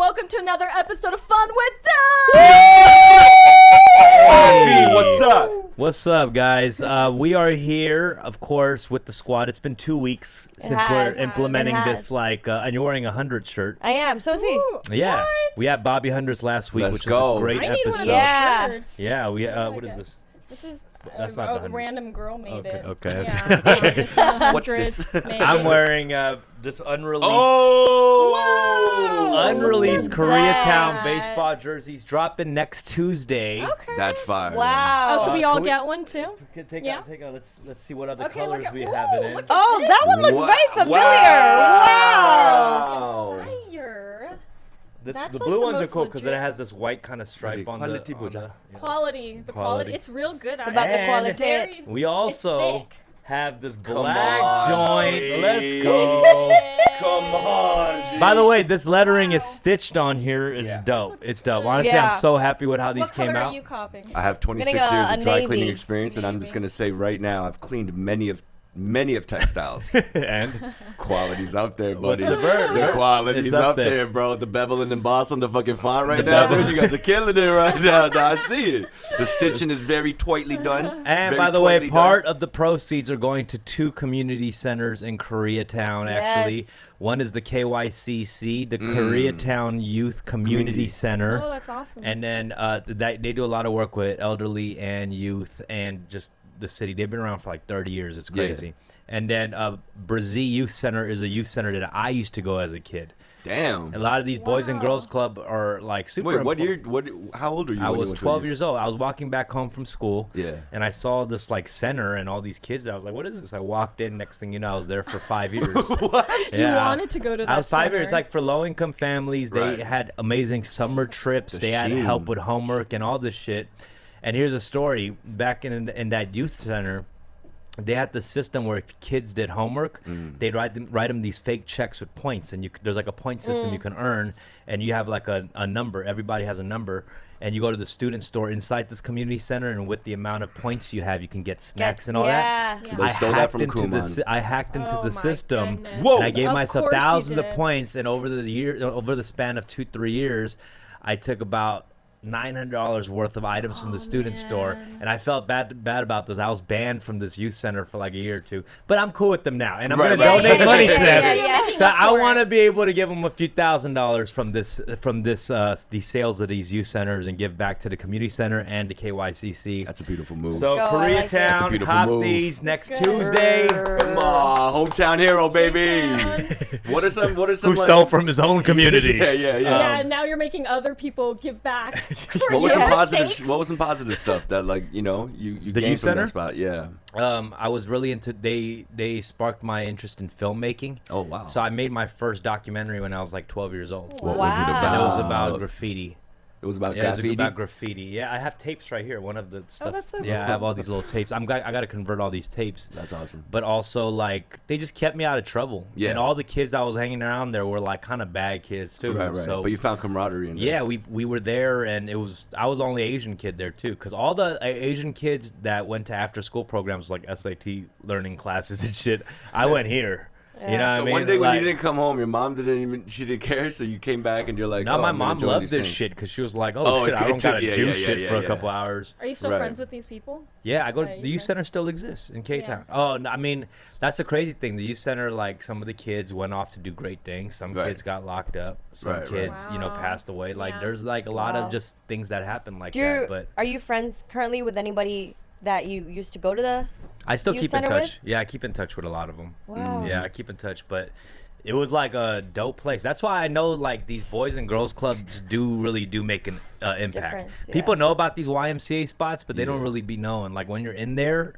welcome to another episode of Fun with Hey, what's up? What's up, guys? We are here, of course, with the squad. It's been 2 weeks since we're implementing this, and you're wearing a 100 shirt. I am. So is he. Yeah, What? we had Bobby 100s last week, Let's which go. was a great I need one of episode. those Yeah. shirts. Yeah, we. Oh, What my is God. this? This is That's not the a hundreds. random girl made it. Okay. Yeah, it's not What's this? maybe. I'm wearing this unreleased. Oh! Unreleased Look at Koreatown that. baseball jerseys dropping next Tuesday. Okay. That's fire. Wow. Oh, so we all can we- get one too? Take Yeah. out. Let's see what other Okay, colors look at- we ooh, have it in. look at Oh, this. that one looks very familiar. Wow. Wow. Fire. The That's like blue the ones are most cool because it legit. has this white kind of stripe on the. Quality on the- boja. yeah. Quality. The quality. It's real good. It's about the quality. Very, We also thick. have this Come black on, joint. G. Let's go. Come on, G. By the way, this lettering is stitched on here. It's Yeah. dope. looks It's dope. good. Honestly, Yeah. I'm so happy with how these What came color out. are you copying? I have 26 Getting years a of dry navy. cleaning experience, and I'm just gonna say right now, I've cleaned many of textiles. And Quality's up there, buddy. the bird? The quality's It's up up there. there, bro. The bevel and emboss on the fucking font right The now, bevel. dude. You guys are killing it right now. No, I see it. The stitching is very tightly done. And very by the way, tightly part done. of the proceeds are going to 2 community centers in Koreatown, actually. Yes. One is the KYCC, the Koreatown Youth Community Center. Oh, that's awesome. And then they do a lot of work with elderly and youth and just the city. They've been around for like 30 years. It's Yeah. crazy. And then Brazil Youth Center is a youth center that I used to go as a kid. Damn. A lot of these Boys and Wow. Girls Club are like super Wait, what important. year? How old are you? I when you was went to 12 these? years old. I was walking back home from school. Yeah. And I saw this like center and all these kids. I was like, what is this? I walked in. Next thing you know, I was there for 5 years. What? You wanted to go to that I was 5 years. center. Like for low income families, they Right. had amazing summer trips. The They had sheen. help with homework and all this shit. And here's a story. Back in that youth center, they had the system where if kids did homework, they'd write them these fake checks with points, and there's like a point system you can earn, and you have like a number. Everybody has a number, and you go to the student store inside this community center, and with the amount of points you have, you can get snacks and all that. Yeah. They stole that from Kumon. I hacked into Oh the my system. goodness. Whoa. And I gave Of myself course you thousands of did. points, and over the span of 2-3 years, I took about $900 worth of items from the student store, man. and I felt bad about this. I was banned from this youth center for like a year or two, but I'm cool with them now, and I'm Right, gonna right. donate Yeah, money yeah, to yeah, them. yeah, yeah. So I for it. want to be able to give them a few $1,000s from these sales of these youth centers and give back to the community center and the KYCC. That's a beautiful move. So Go, I like it. That's a Koreatown, beautiful cop move. these next Good. Tuesday. Come on, hometown hero, baby. What are some? Who stole from his own community? Yeah, yeah, yeah. Yeah, and now you're making other people give back. for What was your some positive? mistakes. What was some positive stuff that you The gained youth from center? that spot? Yeah. I was really into. They sparked my interest in filmmaking. Oh wow. So I made my first documentary when I was like 12 years old. What Wow. was it about? And it was about graffiti. It was about Yeah, it was graffiti. about graffiti. Yeah, I have tapes right here. One of the stuff. that's so yeah, cool. I have all these little tapes. I got to convert all these tapes. That's awesome. But also, like, they just kept me out of trouble. Yeah. And all the kids I was hanging around there were like kind of bad kids too. Right, right. So But you found camaraderie in there. yeah, we were there, and I was the only Asian kid there too, because all the Asian kids that went to after school programs like SAT learning classes and shit, I went here. You know what So I mean? one day when you Like- didn't come home, your mom she didn't care, so you came back and you're like, No, oh, my I'm gonna mom join loved these this things. shit because she was like, Oh, "Oh shit, it I don't took- gotta yeah, do yeah, shit yeah, for a yeah. couple hours." Are you still Right. friends with these people? Yeah, I go. Yeah, The you youth said- center still exists in K Town. Yeah. Oh, no, I mean, that's the crazy thing. The youth center, like some of the kids went off to do great things. Some Right. kids got locked up. Some Right, right. kids, Wow. passed away. Like Yeah. there's like a lot Wow. of just things that happen like Do you, that. But are you friends currently with anybody that you used to go to the? I still youth keep in center touch. with? Yeah, I keep in touch with a lot of them. Wow. Yeah, I keep in touch, but it was like a dope place. That's why I know like these boys and girls clubs really do make an impact. Difference, yeah. People know about these YMCA spots, but they don't Yeah. really be known. Like when you're in there,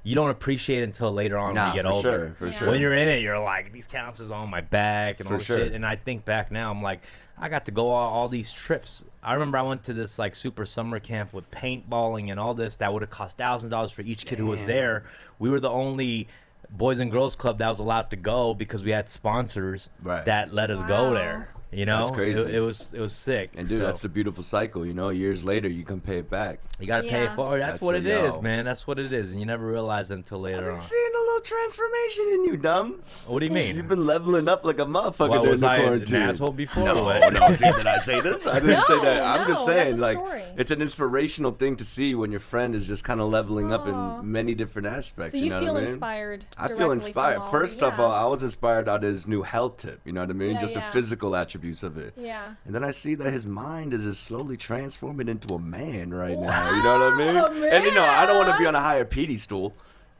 you don't appreciate it until later on when Nah, you get for older. sure, for Yeah. sure. When you're in it, you're like, these counselors on my back and For all this sure. shit. And I think back now, I'm like, I got to go all these trips. I remember I went to this like super summer camp with paintballing and all this that would have cost $1,000 for each kid who was Damn. there. We were the only Boys and Girls Club that was allowed to go because we had sponsors Right. that let us go there. You know, That's crazy. It was sick. And dude, So, that's the beautiful cycle. You know, years later you can pay it back. you gotta pay it Yeah. forward. That's what it Yo. is, man. That's what it is, and you never realize it until I've later been on. seeing a little transformation in you, dumb. What do you mean? You've been leveling up like a motherfucker Well, during was the I an quarantine. asshole before? No, or what? no. See, did I say this? I didn't say that. I'm just No, saying, that's a like, story. it's an inspirational thing to see when your friend is just kind of leveling up Aw. in many different aspects. So you know feel what I mean? inspired. I feel directly inspired. from all- First off, yeah. I was inspired out of his new health tip. You know what I mean? Yeah, Just the yeah. physical attributes of it. Yeah. And then I see that his mind is just slowly transforming into a man right now. You know what I mean? Wow, And you know, I don't want to be man. on a higher pedestal.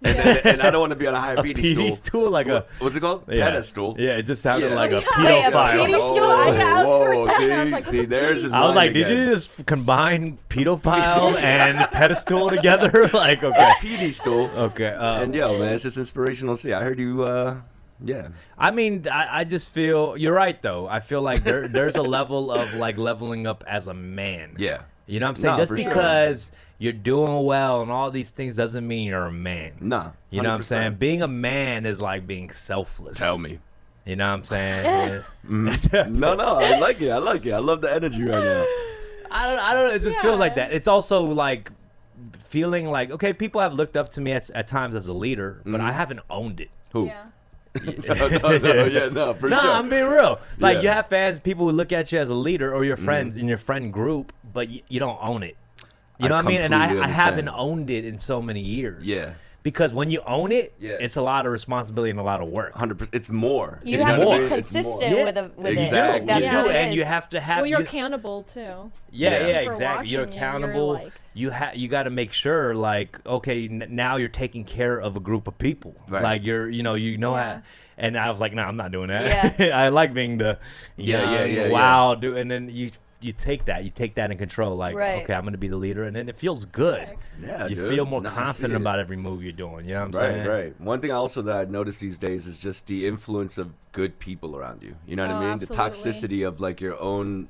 And I don't want to be on a higher pedestal. pedestal, like a What's it called? yeah. pedestal. Yeah, it just sounded Yeah. like a Yeah, pedophile. pedestal. I asked for a second, I was like, see, what's a there's his I was mind like, did again. you just combine pedophile and pedestal together? Like, okay, pedestal? okay. And yo, man, it's just inspirational to see. I heard you, yeah. I mean, I just feel you're right though. I feel like there's a level of like leveling up as a man. Yeah. You know what I'm saying? Nah, Just for sure. because you're doing well and all these things doesn't mean you're a man. Nah. You know what I'm 100%. saying? Being a man is like being selfless. Tell me. You know what I'm saying? No, I like it. I like it. I love the energy right now. I don't know. It just feels like Yeah. that. It's also like feeling like, okay, people have looked up to me at times as a leader, but I haven't owned it. Who? Yeah. No, for No, sure. I'm being real. Like Yeah. you have fans, people who look at you as a leader or your friends in your friend group, but you don't own it. You know what I mean? And completely I haven't understand. owned it in so many years. Yeah. Because when you own it, Yeah. it's a lot of responsibility and a lot of work. 100%. It's more. You It's have what to I be mean? It's more. consistent Yeah. with it. Exactly. That's You Yeah. do, what it and you is. have to have. Well, you're you- accountable too. Yeah, Yeah. yeah, For exactly. You're watching you, you're accountable. like- You got to make sure, like, okay, now you're taking care of a group of people. Right. Like you know Yeah. how. And I was like, no, I'm not doing that. I like being the Yeah. wow, dude. And then you take that in control. Like, Right. okay, I'm gonna be the leader, and then it feels good. Sick. Yeah, You dude. feel more Nah, I see confident it. about every move you're doing. You know what I'm saying? Right. One thing also that I've noticed these days is just the influence of good people around you. You know what I Oh, mean? absolutely. The toxicity of like your own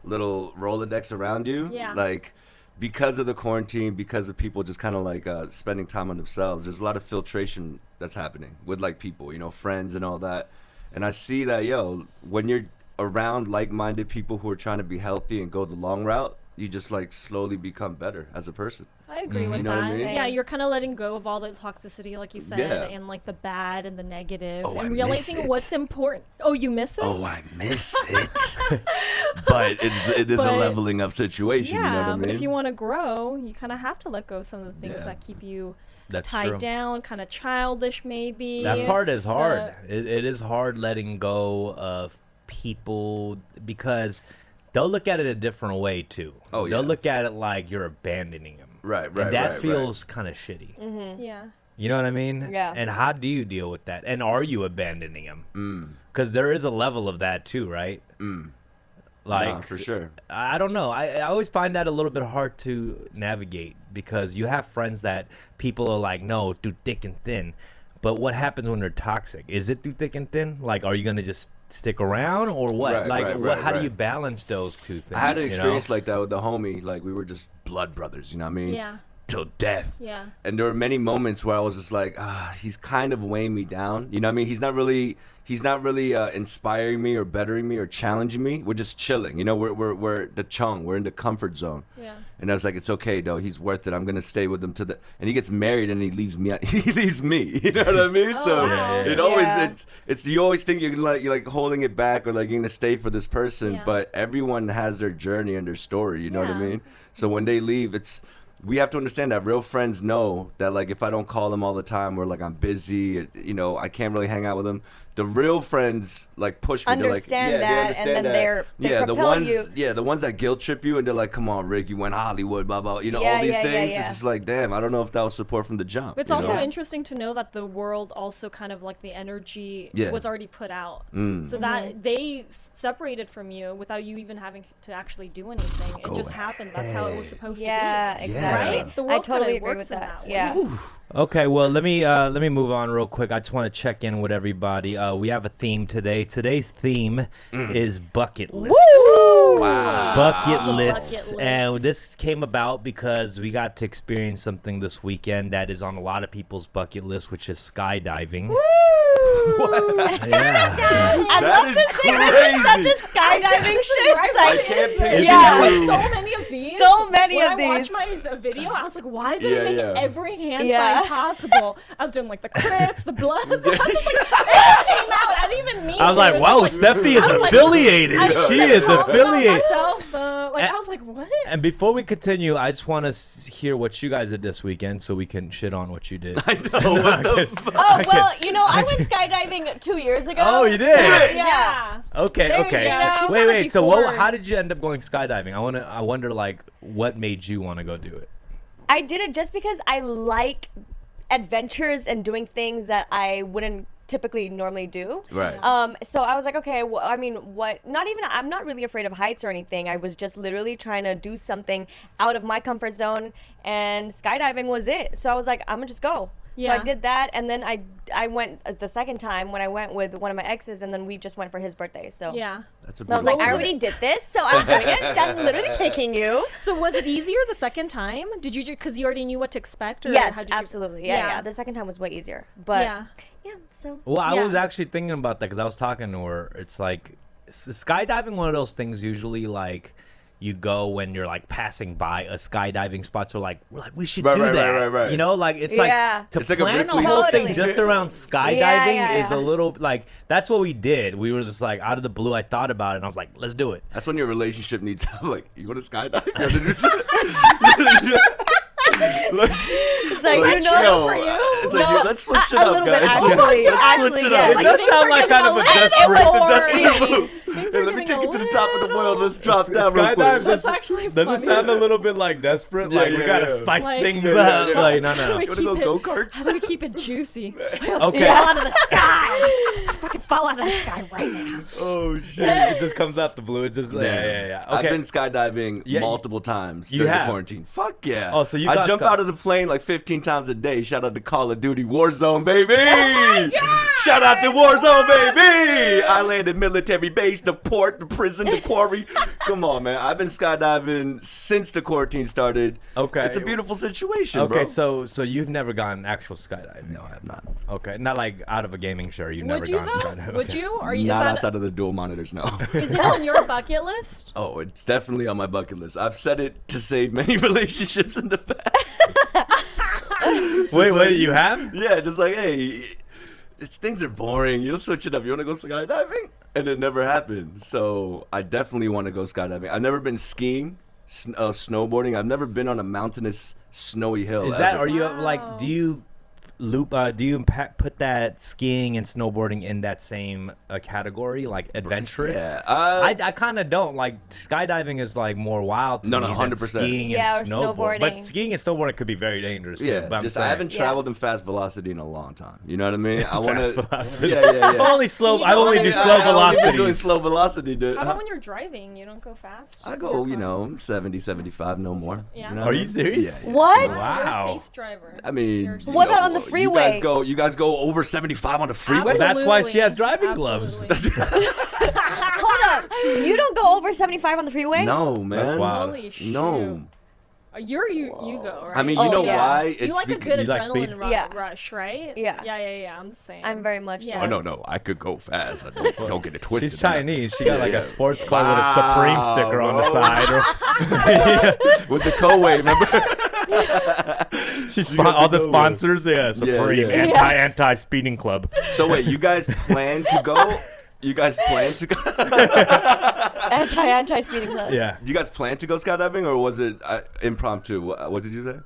little Rolodex around you. Yeah. Like because of the quarantine, because of people just kind of like spending time on themselves, there's a lot of filtration that's happening with like people, you know, friends and all that. And I see that, yo, when you're around like-minded people who are trying to be healthy and go the long route, you just like slowly become better as a person. I agree with You know what that. I mean? Yeah, you're kind of letting go of all the toxicity, like you said, Yeah. and like the bad and the negative, Oh, I and miss realizing it. what's important. Oh, you miss it? Oh, I miss it. But it is a But- leveling up situation, yeah, you know what I mean? but if you want to grow, you kind of have to let go of some of the things Yeah. that keep you That's tied true. down, kind of childish maybe. That part is hard. The- It is hard letting go of people because they'll look at it a different way too. Oh, yeah. They'll look at it like you're abandoning them. Right, And that right. feels kind of shitty. Yeah. You know what I mean? Yeah. And how do you deal with that? And are you abandoning them? Because there is a level of that too, right? Like, Nah, for sure. I don't know. I always find that a little bit hard to navigate because you have friends that people are like, no, through thick and thin. But what happens when they're toxic? Is it through thick and thin? Like, are you going to just stick around or what? Right, like, right, what? How do right. you balance those two things? I had an you know? experience like that with the homie. Like we were just blood brothers, you know what I mean? Yeah. Till death. Yeah. And there were many moments where I was just like, he's kind of weighing me down. You know what I mean? He's not really inspiring me or bettering me or challenging me. We're just chilling. You know, we're the chung. We're in the comfort zone. Yeah. And I was like, it's okay, though. He's worth it. I'm gonna stay with him to the. And he gets married and he leaves me. He leaves me. You know what I mean? So wow. it Yeah. always Yeah. it's you always think you're like holding it back or like you're gonna stay for this person, Yeah. but everyone has their journey and their story. You know what I Yeah. mean? So when they leave, we have to understand that real friends know that like if I don't call them all the time or like I'm busy, you know, I can't really hang out with them. The real friends like push me. Understand they're like, that, and then they the propel ones you. the ones that guilt trip you and they're like, come on, Rick, you went Hollywood, blah blah. You know, Yeah, all these yeah, yeah, things. yeah. It's just like, damn, I don't know if that was support from the jump. It's you also know? interesting to know that the world also kind of like the energy Yeah. was already put out. Mm. So that they separated from you without you even having to actually do anything. It Go just happened. That's how it was supposed Yeah, to be. exactly. Right? The I world totally kinda agree works with in that. way. Yeah. Okay, well let me move on real quick. I just want to check in with everybody. We have a theme today. Today's theme is bucket lists. Wow. Bucket Bucket lists, list. and this came about because we got to experience something this weekend that is on a lot of people's bucket list, which is skydiving. Yeah. I That love is this thing. This is such a skydiving shit. Right? I Like, can't picture Yeah. you. So many of these. So many when of I watched these. my video, I was like, why did Yeah, they make yeah. every hand Yeah. sign possible? I was doing like the Crips, the Blood. I was like, it came out. I didn't even mean I was to. like, It wow, like, Steffi is I was like, affiliated. I She couldn't is talk about affiliated. myself, I was like, what? And before we continue, I just want to hear what you guys did this weekend so we can shit on what you did. I know. What the fuck? oh, well, you know, I went skydiving 2 years ago. Oh, you did? Yeah. Okay, There you okay. go. So- She's wait, done it wait. So, before. how did you end up going skydiving? I wonder, like, what made you want to go do it? I did it just because I like adventures and doing things that I wouldn't typically normally do. Right. So I was like, okay, well, I mean, I'm not really afraid of heights or anything. I was just literally trying to do something out of my comfort zone, and skydiving was it. So I was like, I'm gonna just go. So I Yeah. did that, and then I went the second time when I went with one of my exes, and then we just went for his birthday. So Yeah. That's a I was like, beautiful I thing. already did this, so I'm doing it. I'm literally taking you. So was it easier the second time? Did you, because you already knew what to expect? Or Yes, how did you- absolutely. Yeah. The second time was way easier, but Yeah. So Well, I Yeah. was actually thinking about that because I was talking to her. It's like skydiving, one of those things usually like you go when you're like passing by a skydiving spot. So we're like we should Right, do right, that. right, right. You know, like it's Yeah. like to It's like a plan the Ripley whole Totally. thing just around skydiving Yeah. is a little like that's what we did. We were just like out of the blue. I thought about it and I was like, let's do it. That's when your relationship needs to like, you want to skydive? You want to do something? Like, it's like, like, you know, yo, for you. it's like, No, let's switch it a up, little guys. bit, Let's actually, switch it up. yes. It does sound like kind of a desperate. It's a boring. desperate move. Things Hey, are let me getting take you to the a top of the world. Let's drop down real Skydive quick. That's actually does it funny. sound a little bit like desperate? Like Yeah, we yeah, gotta yeah. spice Like- things Yeah, up. yeah, yeah. Like no. How do we You wanna go keep it- go-karts? How do we keep it juicy? Okay. Fall out of the sky. Just fucking fall out of the sky right now. Oh, shit. It just comes out the blue. It just yeah. Okay. I've been skydiving Yeah, multiple times you during the have? quarantine. Fuck yeah. Oh, so you I got jump out of the plane like 15 times a day. Shout out to Call of Duty Warzone, baby. Shout out to Warzone, baby. I landed military base, the port, the prison, the quarry. Come on, man. I've been skydiving since the quarantine started. Okay. It's a beautiful situation, Okay, bro. so you've never gone actual skydiving? No, I have not. Okay, not like out of a gaming show. You've Would never you gone though? skydiving. Would Okay. you? Or is Not that outside of the dual monitors, no. is it on your bucket list? Oh, it's definitely on my bucket list. I've said it to save many relationships in the past. Wait, you have? Yeah, just like, hey, things are boring. You'll switch it up. You want to go skydiving? And it never happened. So I definitely want to go skydiving. I've never been skiing, snowboarding. I've never been on a mountainous, snowy hill. Is that? ever. Are you like? Do you put that skiing and snowboarding in that same category, like adventurous? Yeah, I kind of don't like skydiving is like more wild to No, me no, than 100%. skiing Yeah, and or snowboarding. But snowboarding. skiing and snowboarding could be very dangerous. Too, Yeah, but I'm just saying. I haven't Yeah. traveled in fast velocity in a long time. You know what I mean? I want Fast to. velocity. Yeah. I've only slow. You I only don't do wanna- slow I've only been doing velocity. slow velocity, dude. How about when you're driving? You don't go fast? I go, 70, 75, no more. Yeah. You know Are what I you mean? serious? Yeah. What? You're Wow. a safe driver. I mean, You're a safe What driver. about on the freeway? You guys go over 75 on the freeway? That's why she has driving gloves. Absolutely. Hold up. You don't go over 75 on the freeway? No, man. That's wild. Holy shit. No. You go, right? I mean, Oh, you know yeah. why? You like a good you like speed? adrenaline Yeah. rush, right? Yeah. Yeah. I'm the same. I'm very much Yeah. so. Oh, no. I could go fast. Don't get it twisted. She's Chinese. She got like Yeah. a sports car with a Supreme Wow, sticker on the bro. side. With the co-way, remember? She's You got all the the go sponsors. Yeah, Supreme yeah. anti speeding club. So wait, you guys plan to go? You guys plan to go? Anti-speeding club. Yeah. You guys plan to go skydiving, or was it impromptu? What did you say?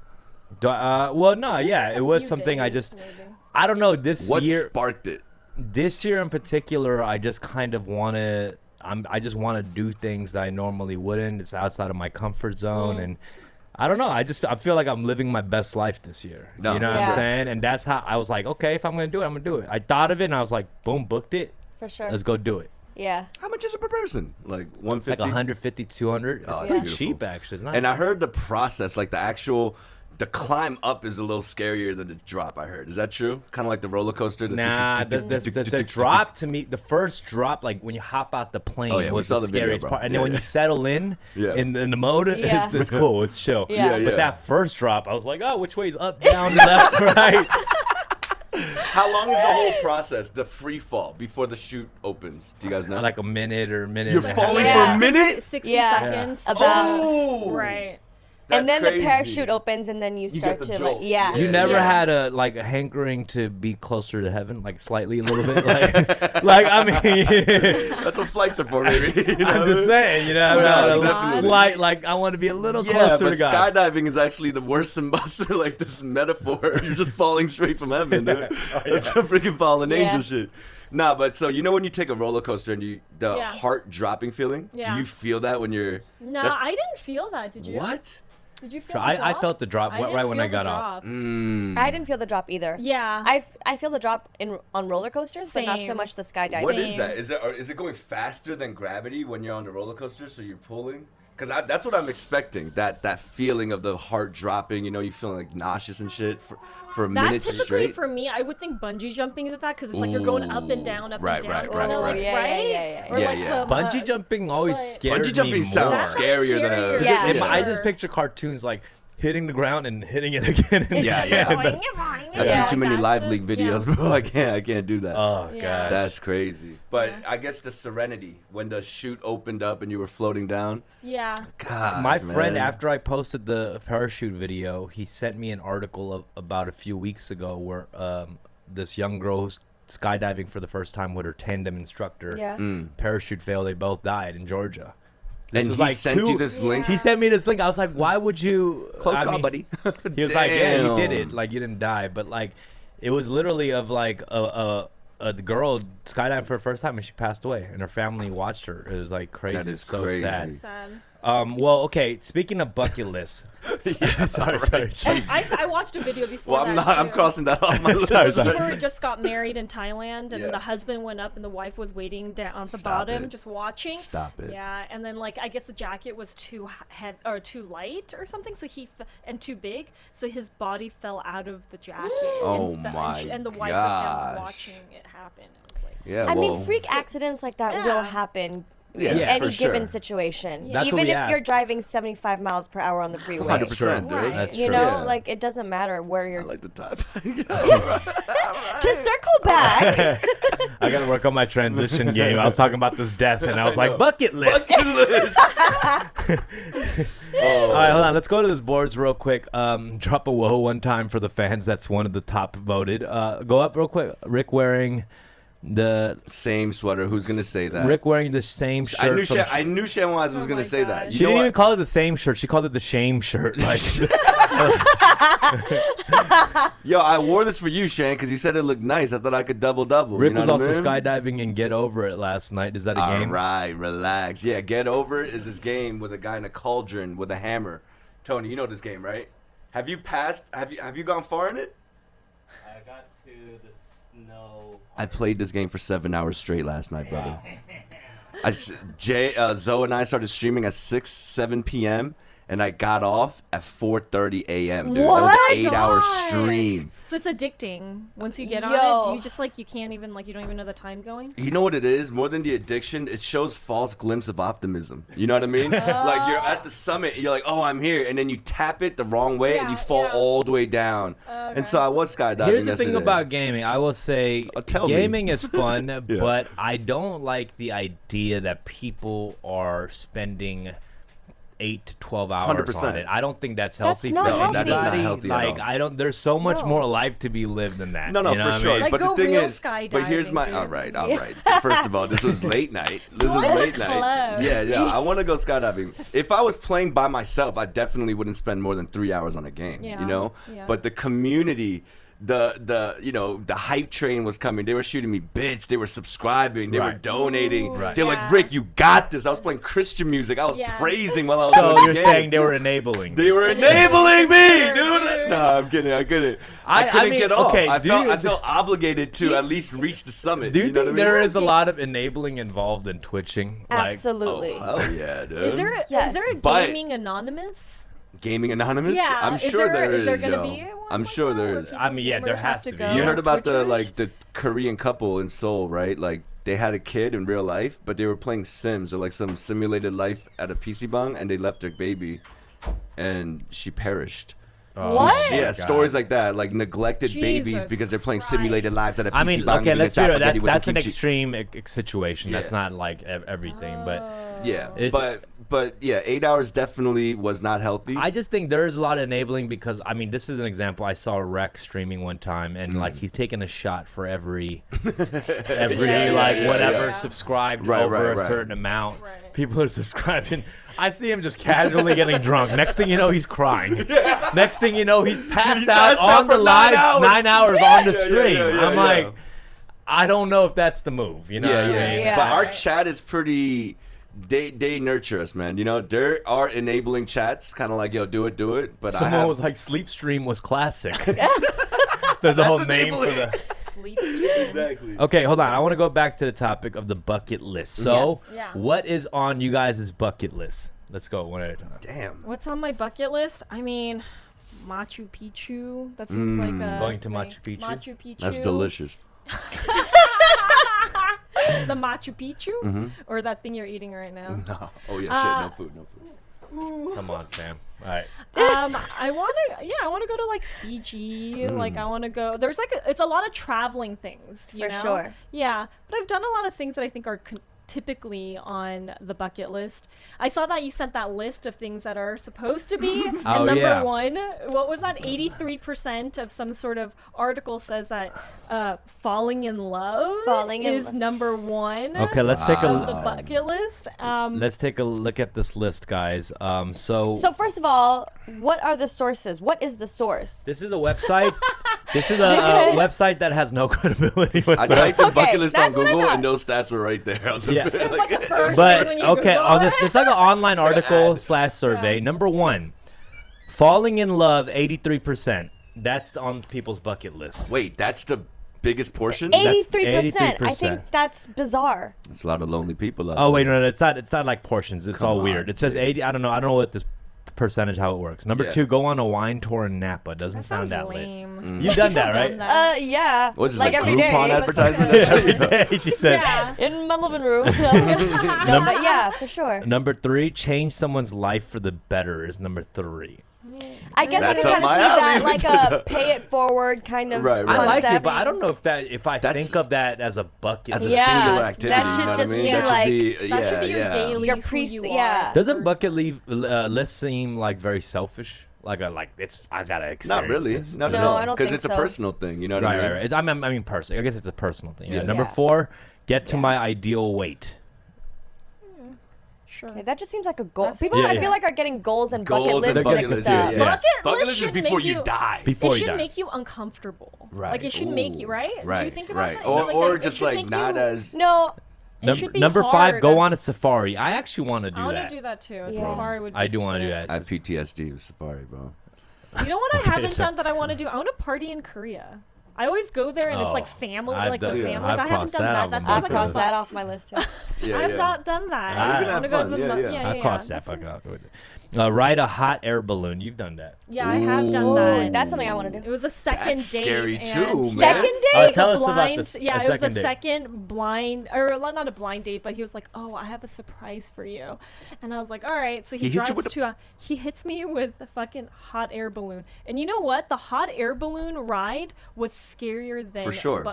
Well, no, yeah, it was Few something I days, just. maybe. I don't know. This What year, sparked it? this year in particular, I just kind of want to. I just want to do things that I normally wouldn't. It's outside of my comfort zone, and I don't know. I feel like I'm living my best life this year. No, you know what Yeah. I'm saying? And that's how I was like, okay, if I'm gonna do it, I'm gonna do it. I thought of it, and I was like, boom, booked it. For sure. Let's go do it. Yeah. How much is it per person? Like 150? It's like 150, 200. It's Oh, that's pretty beautiful. cheap, actually. It's not. And I heard the process, like the climb up is a little scarier than the drop. I heard. Is that true? Kind of like the roller coaster. Nah, the drop to me, the first drop, like when you hop out the plane, Oh, yeah, we was saw the the video, scariest bro. part. And Yeah, then when yeah. you settle in, Yeah. in the mode, Yeah. it's cool, it's chill. Yeah. Yeah, But yeah. that first drop, I was like, oh, which way is up, down, left, right? How long is the whole process, the free fall, before the chute opens? Do you guys know? Like a minute or a minute. You're and a falling half. for a minute? 60 Yeah. seconds. About- Oh! Right. And then That's the crazy. parachute opens, and then you You start get the to jolt. like, yeah. You never yeah. had a hankering to be closer to heaven, like slightly a little bit, like I mean, That's what flights are for, baby. You know I'm what I just mean? saying, you know, Closer I'm to not God. a slight, like I want to be a little Yeah, closer but to God. skydiving is actually the worst symbol, like this metaphor. You're just falling straight from heaven, dude. That's some freaking fallen Yeah. angel shit. Nah, but so you know when you take a roller coaster and the Yeah. heart dropping feeling? Yeah. Do you feel that when you're No, that's- I didn't feel that. Did you? What? Did you feel So the I drop? felt the drop I didn't right when I feel the got off. drop. Mm. I didn't feel the drop either. Yeah. I feel the drop on roller coasters, but not so Same. much the skydiving. What is Same. that? Is it going faster than gravity when you're on the roller coaster? So you're pulling? Because that's what I'm expecting. That feeling of the heart dropping. You know, you feeling like nauseous and shit for a minute That's typically straight. for me. I would think bungee jumping is that because it's like you're going up and down, up Right, and down. right, kinda right, like, right. Yeah. Or Yeah, like yeah. some Bungee jumping always but- scared Bungee jumping me sounds more. That sounds scarier than a scarier. Yeah. If I Sure. just picture cartoons like hitting the ground and hitting it again. And Yeah, yeah. again. I've Yeah. seen too many That's live it, league yeah. videos, bro. I can't do that. Oh Yeah. gosh. That's crazy. But Yeah. I guess the serenity when the chute opened up and you were floating down. Yeah. God, My friend, man. after I posted the parachute video, he sent me an article about a few weeks ago where this young girl who's skydiving for the first time with her tandem instructor. Yeah. Parachute failed. They both died in Georgia. This And was he like sent you two- this link. He sent me this link. I was like, why would you? Close I call, mean, buddy. He was like, yeah, you did Damn. it. Like, you didn't die. But, like, it was literally of, like, the girl skydiving for the first time and she passed away. And her family watched her. It was, like, crazy. That is so crazy. sad. Sad. Well, okay. Speaking of bucket lists. sorry. I watched a video before Well, I'm that, not. I'm too. crossing that off my list. Sorry, People sorry. who just got married in Thailand, and Yeah. the husband went up, and the wife was waiting down at the Stop bottom, it. just watching. Stop it. Yeah, and then like I guess the jacket was too heavy or too light or something, so and too big, so his body fell out of the jacket. Oh and my and the wife was down gosh. watching it happen. It was like, Yeah. I well, mean, freak accidents like that will Yeah. happen Yeah, in Yeah, any for given sure. situation. That's what Even we if you're asked. driving 75 miles per hour on the freeway. 100%, dude. Right. That's You true. know, Yeah. like it doesn't matter where you're. I like the type. To circle back, I got to work on my transition game. I was talking about this death, and I was like, bucket list. All right, hold on. Let's go to this boards real quick. Drop a whoa one time for the fans. That's one of the top voted. Go up real quick. Rick wearing the Same sweater. Who's gonna say that? Rick wearing the same shirt. I knew Shanwaz was Oh gonna my say God. that. She You know didn't even what? call it the same shirt. She called it the shame shirt. Like, Yo, I wore this for you, Shan, because you said it looked nice. I thought I could double. Rick you know was what I also mean? skydiving and Get Over It last night. Is that a All game? right, relax. Yeah, Get Over It is this game with a guy in a cauldron with a hammer. Tony, you know this game, right? Have you passed? Have you gone far in it? I got to the snow. I played this game for 7 hours straight last night, brother. Zoe and I started streaming at 7 p.m. and I got off at 4:30 a.m. Dude, What? that was an 8-hour God. stream. so it's addicting. Once you get on Yo. it, do you just like you can't even like you don't even know the time going? You know what it is? More than the addiction, it shows false glimpse of optimism. You know what I mean? Like you're at the summit, and you're like, "Oh, I'm here," and then you tap it the wrong way, and you Yeah, fall yeah. all the way down. And so I was skydiving Here's the yesterday. thing about gaming. I will say Tell me. gaming is fun, but I don't like the idea that people are spending 8 to 12 hours on 100%. it. I don't think that's healthy not for healthy. anybody. That is not healthy at Like all. I don't. There's so much No. more life to be lived than that. No, you know for what I sure. mean? Like, but the go thing real is, but here's skydiving, my. dude. All right. First of all, this was late night. This was late night. Hello. Yeah. I want to go skydiving. If I was playing by myself, I definitely wouldn't spend more than 3 hours on a game. Yeah, You know. yeah. But the community. The hype train was coming. They were shooting me bits. They were subscribing. They were Right. donating. Ooh, They're yeah. like, Rick, you got this. I was playing Christian music. I was Yeah. praising while I was So doing the you're game. saying they were enabling? They were enabling me, Sure, dude. dude. No, I'm kidding. I couldn't. I I couldn't mean, get off. okay, I do felt you- I felt obligated to at least reach the summit. Do you know think what I there mean? is a lot of enabling involved in twitching? Like, absolutely. Oh hell yeah, dude. Is there a, Yes. is there a But- gaming anonymous? Gaming Anonymous? Yeah, I'm is sure there- is there is, gonna yo. be one I'm like sure that, there or is. do I mean, yeah, gamers there have has to be. go You heard about the Twitchers? the Korean couple in Seoul, right? Like they had a kid in real life, but they were playing Sims or like some simulated life at a PC bang, and they left their baby, and she perished. What? Yeah, God. stories like that, like neglected babies Jesus because they're playing Christ. simulated lives at a PC I mean, bang okay, eating a let's be real. chapaghetti with That's some an kimchi. extreme situation. That's Yeah. not like everything, but Yeah, It's- but yeah, 8 hours definitely was not healthy. I just think there is a lot of enabling because I mean, this is an example. I saw Rex streaming one time, and like he's taking a shot for every whatever yeah. subscribed Right, over right, a right. certain amount. Right. People are subscribing. I see him just casually getting drunk. Next thing you know, he's crying. Next thing you know, he's passed out passed out on the for 9 live hours. 9 hours on the Yeah, yeah, stream. yeah, yeah, I'm yeah. like, I don't know if that's the move. You know yeah, what yeah. I mean? Yeah. But our chat is pretty. They nurture us, man. You know, there are enabling chats, kind of like, yo, do it. But Someone was like, sleep stream was classic. There's a whole name for enabling. the. Sleep stream. exactly. Okay, hold on. I want to go back to the topic of the bucket list. So, Yes. Yeah. what is on you guys' bucket list? Let's go one at a time. Damn. What's on my bucket list? I mean, Machu Picchu. That seems like a Going to like, Machu Picchu? Machu Picchu. That's delicious. The Machu Picchu, or that thing you're eating right now. No. Oh yeah, shit. No food. Come on, fam. All right. I want to go to like Fiji. Like I want to go. There's like it's a lot of traveling things. You For know? sure. Yeah, but I've done a lot of things that I think are typically on the bucket list. I saw that you sent that list of things that are supposed to be. And Oh, number yeah. one, what was that? 83% of some sort of article says that falling in love is number one. Okay, let's take of the a bucket list. let's take a look at this list, guys. So first of all, what are the sources? What is the source? this is a website. This is a website that has no credibility I whatsoever. typed in Okay, bucket list on that's what I Google, thought. and those stats were right there. On the Yeah. It's like the first But thing when you okay, Google on this, it. it's like an online article / survey. Number one, falling in love, 83%. That's on people's bucket list. Wait, that's the biggest portion. 83%. I 83%. think that's bizarre. That's a lot of lonely people. Out Oh there. wait, no, it's not. It's not like portions. It's Come all on, weird. It says dude. 80. I don't know what this percentage how it works. Number Yeah. 2, go on a wine tour in Napa. Doesn't That sound sounds that lit. lame. You've done that, I've right? done that. Yeah. What's this, like a every day. Groupon That's advertisement? okay. That's Every it. day, she said. Yeah. In my living room. No, but yeah, for sure. Number 3, change someone's life for the better is number 3. I guess That's I up can my kind of see that alley. like a pay it forward kind of Right, right. I like concept. it, but I don't know if I That's- think of that as a bucket. As a list. Yeah, singular that activity, you should know what I just mean? be That like- should be, That yeah, should be your yeah. daily. Your who pre- you yeah. are Doesn't first. bucket list seem like very selfish? Like it's I gotta experience Not really. this. No, No, I don't because think it's a so. personal thing. You know what Right, I mean? right, right. I mean, personally, I guess it's a personal thing. Yeah. Yeah. Number Yeah. 4, get to my ideal weight. Sure. Okay, that just seems like a goal. That's- People, Yeah, I yeah. feel like, are getting goals and Goals bucket and lists bucket mixed lists, yeah, up. yeah. Bucket Bucket list list is should before make you die. Before it you should die. make you uncomfortable. Right. Like it should make you right. Do Right. you think about Right. that? Or Like, or it just should like make not you- as. No, It should be Number 5, hard. go on a safari. I actually want to do I want that. to do that too. A Yeah. safari would be I do want to do sick. that. I have PTSD with Safari, bro. You know what I haven't done that I want to do? I want to party in Korea. I always go there and it's like Oh, family, I've like the done- family. I've But I haven't crossed done that that. off That my sounds I've like bucket a crossed fun. that off my list too. Yeah, I've yeah. not done that. Ah. I You can want to have go to fun. the Yeah, mo- yeah. yeah, I yeah, crossed yeah. that fuck out with it. Ride a hot air balloon. You've done that. Yeah, I have done Ooh. that. That's something I want to It do. was a second That's date. scary and- too, man. Second date? Tell a us about blind, this. Yeah, a it was a second date. second blind, or not a blind date, but he was like, "Oh, I have a surprise for you," and I was like, "All right." So He he, hit you drives with a- to a. He hits me with a fucking hot air balloon, and you know what? The hot air balloon ride was scarier than For sure.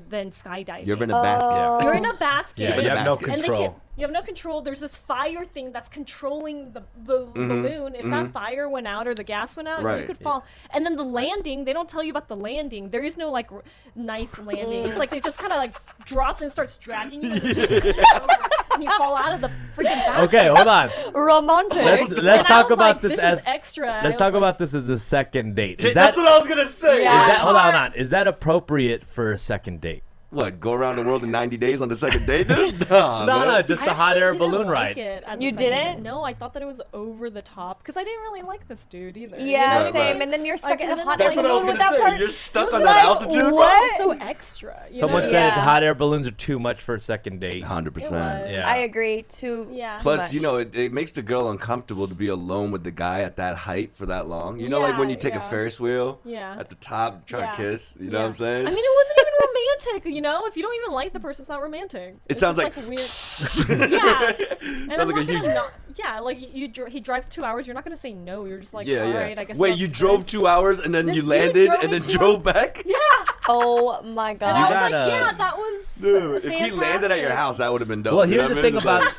than skydiving. You're in a basket. Oh. You're in a basket. Yeah, in you a have no basket. And they control. you have no control. There's this fire thing that's controlling the balloon. If that fire went out or the gas went out, Right. you could fall. And then the landing, they don't tell you about the landing. There is no like nice landing. It's like it just kind of like drops and starts dragging you. And you fall out of the freaking basket. Okay, hold on. Romantic. Let's And I talk was about like, this is as extra. And I let's was talk like, about this as a second date. Is That's that what I was gonna say. Yeah. is that hold on? Is that appropriate for a second date? What? Go around the world in 90 days on the second date? No, No, just I a hot actually air didn't balloon like ride. it as a You second didn't? date. No, I thought that it was over the top because I didn't really like this dude either. you Yeah, know? Right, same. right. And then you're stuck Like, in and a then hot like- air That's what I was balloon with gonna that say. part. You're stuck It on was that like, altitude, what? bro. So extra. You Someone know? said Yeah. hot air balloons are too much for a second date. 100%. Yeah. I agree. Too. Yeah. Plus, much. you know, it makes the girl uncomfortable to be alone with the guy at that height for that long. You know, like when you take a Yeah. Ferris wheel Yeah. at the top, try Yeah. to kiss. You know Yeah. what I'm saying? I mean, it wasn't even romantic, you know? If you don't even like the person, it's not romantic. It It's sounds just, like weird. Yeah. And Sounds I'm like a not gonna huge- not, yeah, like he drives 2 hours. You're not gonna say no. You're just like, yeah, all yeah. right, I guess. Wait, that's you drove nice. 2 hours and then This you dude landed drove and me then 2 drove back? Yeah. Oh my And god. I was gotta- like, yeah, that was Dude, if he landed at your fantastic. house, that would have been dope. Well, you know here's the what I thing mean? about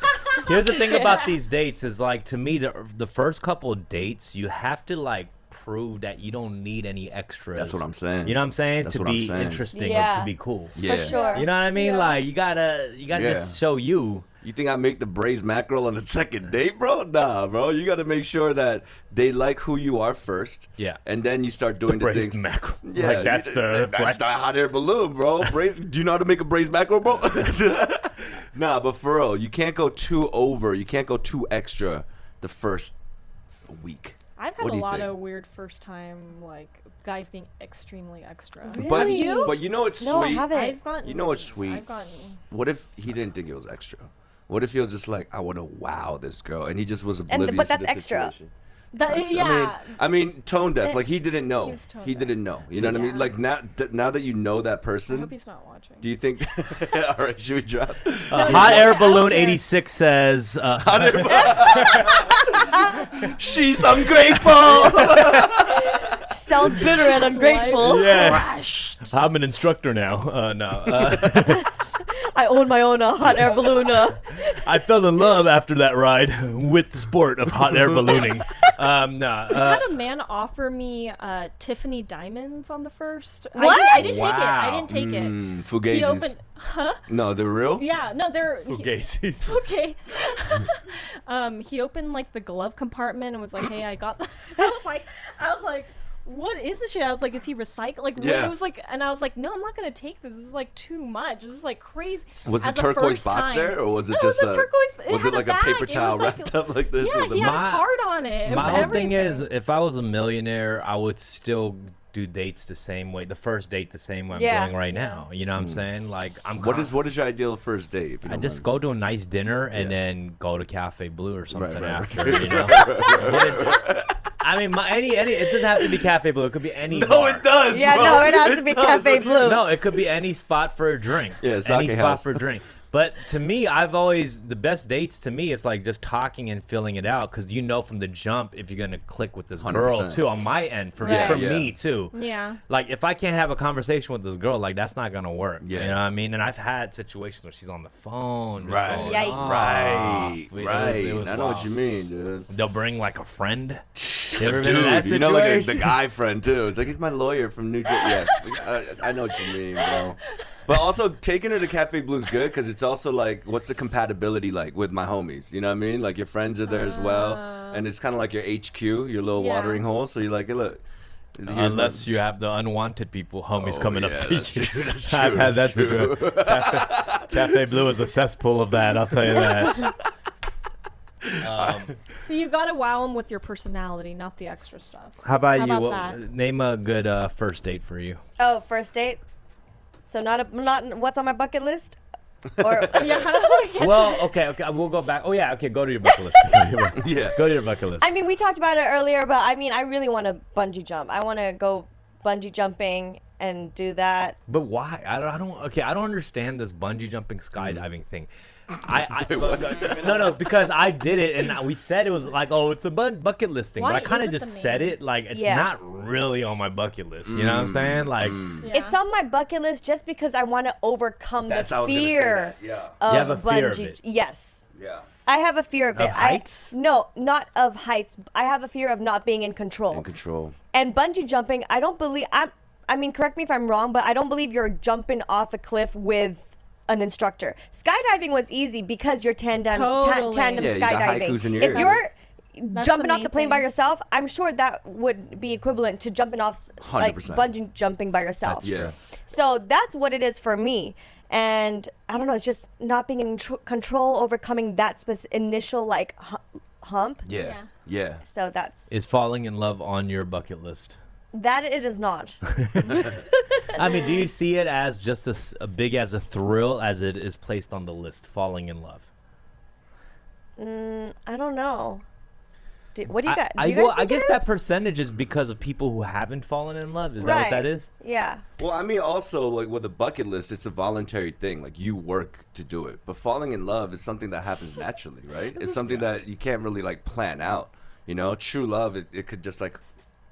here's the thing about these dates is like to me the first couple of dates you have to like prove that you don't need any extras. That's what I'm saying. You know what I'm saying? That's to what I'm be saying. interesting or Yeah. to be cool. Yeah. For sure. You know what I mean? Yeah. Like you gotta Yeah. just show you. You think I make the braised mackerel on the second date, bro? Nah, bro. You got to make sure that they like who you are first. Yeah. And then you start doing the Braised things. mackerel. Yeah, Like that's the flex. that's the hot air balloon, bro. Do you know how to make a braised mackerel, bro? Nah, but for real, you can't go too over. You can't go too extra the first week. I've had What a do you lot think? of weird first time like guys being extremely extra. But Really? but you know it's No, I sweet. haven't. I've gotten. You know what's sweet? I've gotten. What if he didn't think it was extra? What if he was just like, I want to wow this girl, and he just was oblivious but to that's the extra. situation? That, yeah. I mean, tone deaf. Like he didn't know. He was tone He deaf. didn't know. You know what I mean? Yeah. Like now that you know that I person, hope he's not watching. do you think? All right, should we drop? Hot air I don't balloon care. 86 says. She's ungrateful. Sounds bitter and ungrateful. Yeah. I'm an instructor now. No. I own my own hot air balloon. I fell in love after that ride with the sport of hot air ballooning. No. I had a man offer me Tiffany diamonds on the first. What? I didn't take it. I Wow. didn't take it. He Fugazis. opened. Huh? No, they're real. Yeah. No, they're. Fugazis. Okay. He opened like the glove compartment and was like, "Hey, I got." I was like, what is this shit? I was like, is he recycled? Like, Yeah. it was like, and I was like, no, I'm not gonna take this. This is like too much. This is like crazy. Was As it a turquoise first box time. there, or was it No, just it was a turquoise. Was had it like a bag. paper It towel was like wrapped up like this? Yeah, with he a had My- a card on it. It My was whole everything. thing is, if I was a millionaire, I would still do dates the same way. The first date the same way I'm Yeah. doing right now. You know what I'm saying? Like, What is your ideal first date? If you I don't just mind? go to a nice dinner and Yeah. then go to Cafe Blue or something right, after. right. You know. I mean, any it doesn't have to be Cafe Blue. It could be any. No, bar. it does. Yeah, bro. no, it has to be does. Cafe Blue. No, it could be any spot for a drink. Yeah, any sake spot house. for a drink. But to me, I've always the best dates to me is like just talking and filling it out because you know from the jump if you're gonna click with this girl 100%. too on my end for Right. just for Yeah. me too. Yeah. Like if I can't have a conversation with this girl, like that's not gonna work. Yeah. You know what I mean? And I've had situations where she's on the phone. Just Right. going Yikes. off. Right, It was- right. it was I know what wild. you mean, dude. They'll bring like a friend. You ever been in that Dude, you know, like the situation? guy friend too. It's like he's my lawyer from New Jersey. Yeah, I know what you mean, bro. But also taking her to Cafe Blue is good because it's also like, what's the compatibility like with my homies? You know what I mean? Like your friends are there as well, and it's kind of like your HQ, your little Yeah. watering hole. So you're like, hey, look. here's my- Unless you have the unwanted people, homies Oh, coming up yeah, to you. that's true, that's I've true, had that's that true. situation. Cafe Blue is a cesspool of that. I'll tell you that. So you gotta wow them with your personality, not the extra stuff. How about How you? about that? Name a good first date for you. Oh, first date. So not what's on my bucket list, or Yeah. How do I get Well, okay, we'll go back. Oh yeah, okay, go to your bucket list. Yeah. Go to your bucket list. I mean, we talked about it earlier, but I mean, I really want to bungee jump. I want to go bungee jumping and do that. But why? I don't. Okay, I don't understand this bungee jumping, skydiving thing. No, because I did it and we said it was like, oh, it's a bucket list thing. Why But I kind is of it just the said name? it like it's Yeah. not really on my bucket list. You know what I'm saying? Like, Yeah. It's on my bucket list just because I want to overcome That's the how I was gonna say fear that. Yeah. of You have a fear of bungee. it. Yes. Yeah. I have a fear of it. heights? No, not of heights. I have a fear of not being in control. In control. And bungee jumping, I don't believe. I mean, correct me if I'm wrong, but I don't believe you're jumping off a cliff with an instructor. Skydiving was easy because you're tandem Totally. tandem Yeah, you got skydiving. haikus in your If ears. you're That's jumping the off the main plane by thing. yourself, I'm sure that would be equivalent to jumping off like 100%. bungee jumping by yourself. Yeah. So that's what it is for me. And I don't know, it's just not being in control, overcoming that initial like hump. Yeah. Yeah. So that's is falling in love on your bucket list? that. It is not. I mean, do you see it as just as big as a thrill as it is placed on the list? Falling in love. I don't know. What do you got? Do you guys I think guess it that is? percentage is because of people who haven't fallen in love. Is that what that is? Yeah. Well, I mean, also, like, with a bucket list, it's a voluntary thing. Like, you work to do it. But falling in love is something that happens naturally, right? It's something that you can't really, like, plan out. You know, true love, it could just, like,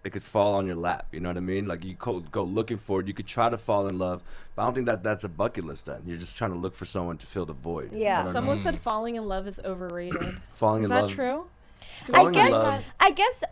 it could fall on your lap. You know what I mean? Like, you go looking for it. You could try to fall in love. But I don't think that that's a bucket list then. You're just trying to look for someone to fill the void. Yeah. I don't know. Someone said falling in love is overrated. Falling Is in that love. true? Falling in love. I guess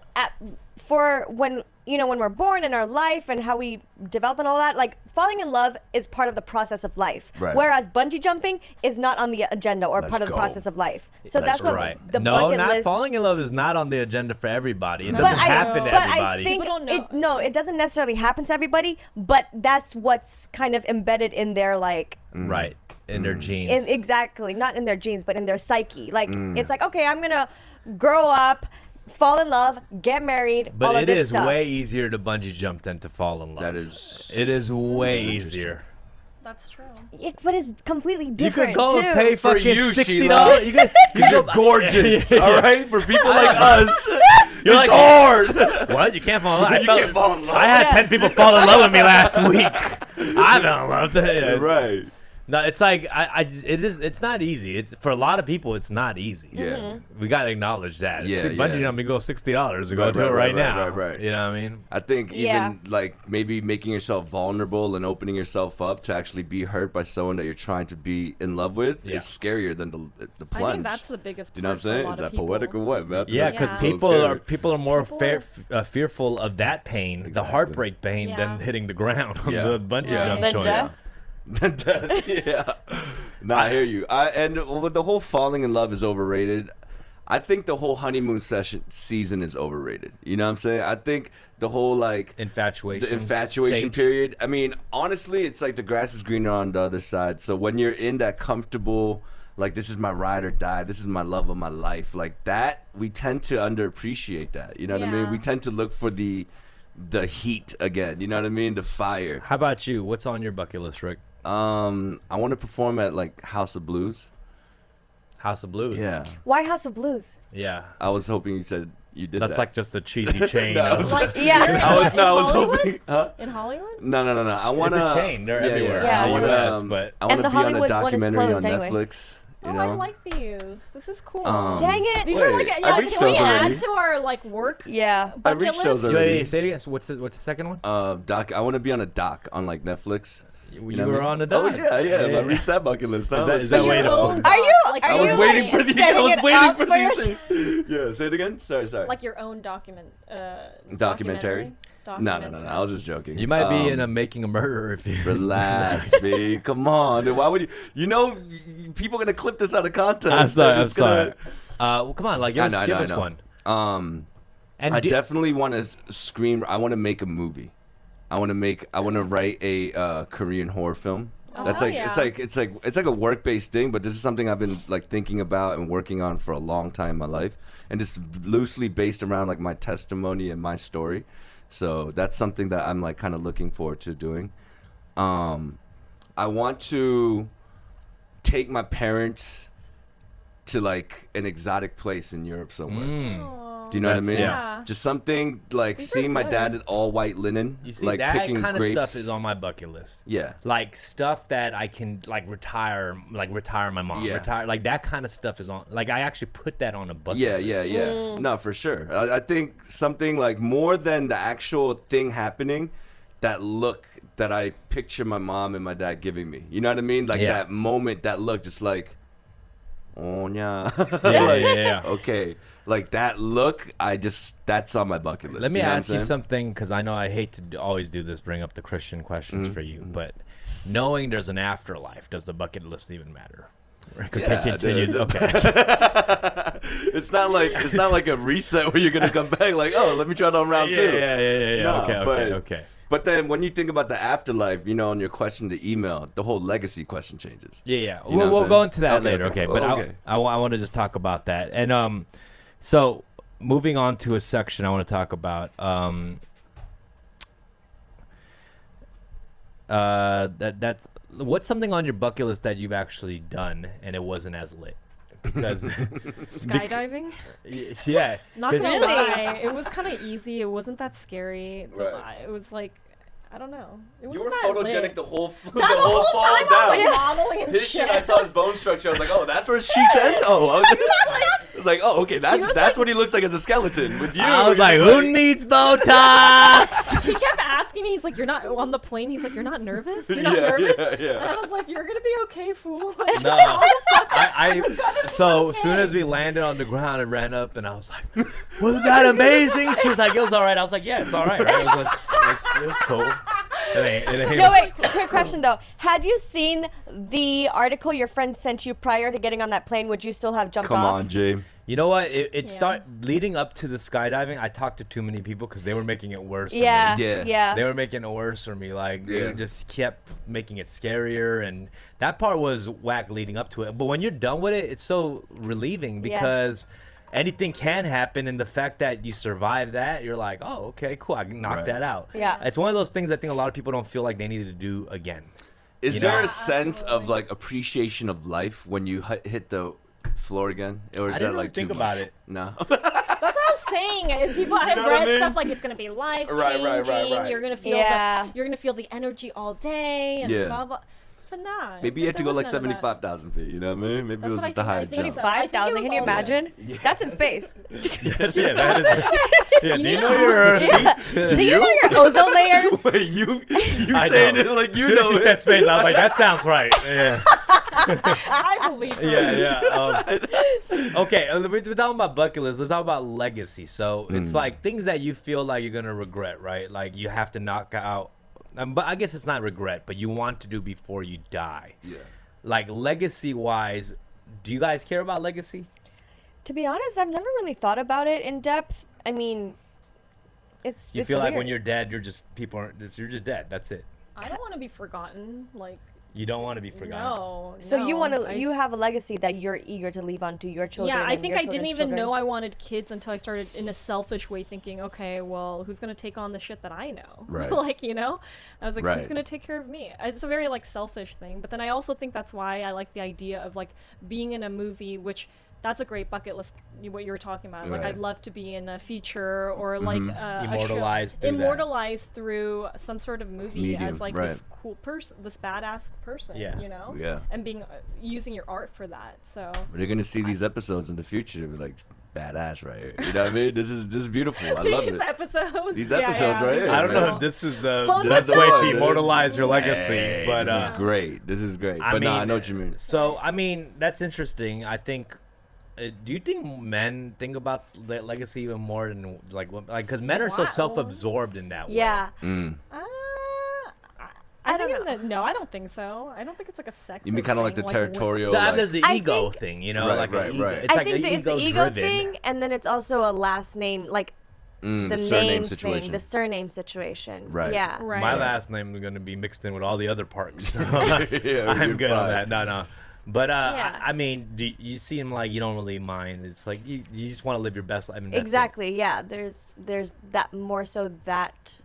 for when when we're born in our life and how we develop and all that, like falling in love is part of the process of life. Right. Whereas bungee jumping is not on the agenda or Let's part of the go. process of life. So Let's that's what Right. the No, bucket not list. falling in love is not on the agenda for everybody. It But doesn't I- happen to but everybody. I think People don't know. no, it doesn't necessarily happen to everybody, but that's what's kind of embedded in their like Right. In their genes. exactly, not in their genes, but in their psyche. Like it's like, okay, I'm gonna grow up, fall in love, get married, all But of it this is stuff. way easier to bungee jump than to fall in love. That is. It is way interesting. easier. That's true. But it's completely You different could go too. and pay For fucking you, $60. Sheila. You could You're go- gorgeous, Yeah. all right? For people like us, You're it's like- hard. What? You can't fall in love. You can't fall in love. I had 10 people fall in love with me last week. I fell in love. Yeah. Right. No, it's like it's not easy. It's for a lot of people, it's not easy. Yeah. We gotta acknowledge that. Yeah, Bungee yeah. jumping go $60 to go Right, do right, it right, right, now. right. You know what I mean? I think even Yeah. like maybe making yourself vulnerable and opening yourself up to actually be hurt by someone that you're trying to be in love with Yeah. is scarier than the I plunge. think that's the biggest. Do you know what I'm part for a saying? lot Is of that people. poetic or what, man? Yeah, That's because so people scary. are more People fearful of that pain, the Exactly. heartbreak pain, than Yeah. hitting the ground on Yeah. the bungee Yeah. jump Than joint. death? Yeah. No, I hear you. And with the whole falling in love is overrated. I think the whole honeymoon season is overrated. You know what I'm saying? I think the whole like Infatuation. the infatuation stage. period. I mean, honestly, it's like the grass is greener on the other side. So when you're in that comfortable, like this is my ride or die, this is my love of my life, like that, we tend to underappreciate that. You know what I mean? Yeah. We tend to look for the heat again. You know what I mean? The fire. How about you? What's on your bucket list, Rick? I want to perform at like House of Blues. House of Blues. Yeah. Why House of Blues? Yeah. I was hoping you said you did That's that. like just a cheesy chain. No, of- it's Like Yeah. I was in no, I was Hollywood? hoping. Huh? In Hollywood? No. I want It's a chain. They're everywhere Yeah. I in want the US, to. but I want And to the be on a Hollywood one is documentary on closed anyway. Netflix. You Oh, know. I like these. This is cool. Dang it. These are Wait, like, I yeah, reached can we those add already. to our like work Yeah. I bucket reached those list? already. Say it again. So what's the second one? I want to be on a doc on like Netflix. You know what I were mean? on a Oh doc. yeah. I reached that bucket list. Huh? Is that Your way to own fuck- Are you- doc, like, are I was you, waiting like, for these. I setting was it waiting up for for these yourself? things. Yeah, say it again. Sorry. like your own Documentary? documentary. No. I was just joking. You might be in a making a murderer if you Relax, B. Come on. Dude, why would you? You know, people are gonna clip this out of context. I'm sorry. It's gonna- Well, come on, like I just know, give I us know. one. And I do- definitely want to scream. I want to make a movie. I want to write a Korean horror film. That's Oh, like yeah. it's like a work-based thing, but this is something I've been like thinking about and working on for a long time in my life, and it's loosely based around like my testimony and my story. So that's something that I'm like kind of looking forward to doing. I want to take my parents to like an exotic place in Europe somewhere. Aw. Do you know what I That's- mean? yeah. Just something like These are seeing my good. dad in all white linen, you see like that picking kind of grapes. stuff is on my bucket list. Yeah. Like stuff that I can like retire my mom, Yeah. retire like that kind of stuff is on. Like I actually put that on a bucket Yeah, list. yeah. No, for sure. I think something like more than the actual thing happening, that look that I picture my mom and my dad giving me. You know what I mean? Like Yeah. that moment, that look, just like, oh yeah. Yeah. Okay. Like that look, that's on my bucket list. Let me know what I'm ask you saying? something, because I know I hate to always do this, bring up the Christian questions for you, but knowing there's an afterlife, does the bucket list even matter? Okay, Yeah, continue. dude. Okay. It's not like a reset where you're gonna come back like, oh, let me try it on round two. Yeah. No, Okay. But then when you think about the afterlife, you know, on your question to email, the whole legacy question changes. Yeah. You know We'll what I'm go saying? into that Okay, later. okay. Okay. But Oh, okay. I want to just talk about that. And so moving on to a section I want to talk about. That's what's something on your bucket list that you've actually done and it wasn't as lit? Because Skydiving? yeah, Not 'cause- gonna lie, it was kind of easy. It wasn't that scary. Right. It was like, I don't know. It You wasn't were that photogenic lit. the whole the whole fall time down. I was like modeling and His shit. shit, I saw his bone structure. I was like, oh, that's where his cheeks end. Oh, I was like, oh, okay, that's was like- what he looks like as a skeleton. With you, I was you're like, just who needs Botox? He kept asking me. He's like, "You're not on the plane." He's like, "You're not nervous. You're not Yeah, nervous." yeah. And I was like, "You're gonna be okay, fool." Like, No, so as soon as we landed on the ground and ran up, and I was like, "Was that amazing?" She was like, "It was all right." I was like, "Yeah, it's all right. Right? It was cool." It ain't. No, wait. Quick question though. Had you seen the article your friend sent you prior to getting on that plane? Would you still have jumped Come off? on, Jay. You know what? It Yeah. start leading up to the skydiving. I talked to too many people because they were making it worse. For Yeah. me. Yeah. Yeah. They were making it worse for me. Like Yeah. they just kept making it scarier, and that part was whack leading up to it. But when you're done with it, it's so relieving Yeah. because anything can happen, and the fact that you survive that, you're like, oh, okay, cool, I knocked Right. that out. Yeah. It's one of those things I think a lot of people don't feel like they needed to do again. Is You there know? a sense of Absolutely. like appreciation of life when you hit the floor again, or is I that didn't like think too about much? it. No. That's what I was saying. People, I have know what I read mean? stuff like it's gonna be life Right, changing. right. You're gonna feel Yeah. you're gonna feel the energy all day and Yeah. blah blah. But nah. Maybe you had to there go was like none of that. 75,000 feet. You know what I mean? Maybe it That's was what I just a think. I high think jump. so. 5,000. Can you all that. imagine? That's in space. That's it. That is, yeah, do you know your feet? Do you know your ozone layers? Wait, you I saying know. it like you as soon know as she it. said space, I was like, that sounds right. Yeah. I believe her. Yeah. Okay, we're talking about bucket list. Let's talk about legacy. So it's Mm. like things that you feel like you're gonna regret, right? Like you have to knock out. But I guess it's not regret, but you want to do before you die. Yeah. Like legacy wise, do you guys care about legacy? To be honest, I've never really thought about it in depth. I mean, it's You it's feel like weird. when you're dead, you're just you're just dead. That's it. I don't want to be forgotten. Like You don't want to be forgotten. no. So you no. want to I you just- have a legacy that you're eager to leave on to your children. Yeah, I and think your I didn't children's even children. know I wanted kids until I started in a selfish way thinking, okay, well, who's gonna take on the shit that I know? Right. Like, you know, I was like, who's Right. gonna take care of me? It's a very like selfish thing. But then I also think that's why I like the idea of like being in a movie, which that's a great bucket list. What you were talking about, like Right. I'd love to be in a feature or like a show, Immortalized through that. immortalized through some sort of movie Medium, as like right. this cool person, this badass person. Yeah. You know. Yeah. And being using your art for that. So. But they're gonna see these episodes in the future and be like, badass right here. You know what I mean? This is beautiful. I love These it. episodes. These episodes right here. I don't know man. if this is the Phone best with way John. to immortalize your legacy, Hey, but this is great. This is great. But no, I know what you mean. So I mean, that's interesting. I think. Do you think men think about legacy even more than like because men are so Wow. self-absorbed in that way? Yeah. Mm. I don't think know. no, I don't think so. I don't think it's like a sex. You mean kind of like the territorial? There's the I ego think- thing, you know, Right, like right, an ego. right. It's I like think an that it's the ego ego-driven. thing, and then it's also a last name, like the the surname name situation. thing, the surname situation. Right. Yeah. Right. My last name is going to be mixed in with all the other parts. So Yeah, I'm you're good on fine. that. No. But Yeah. I mean, do you seem like you don't really mind? It's like you just want to live your best life. And that's it. Exactly. Yeah. There's that more so that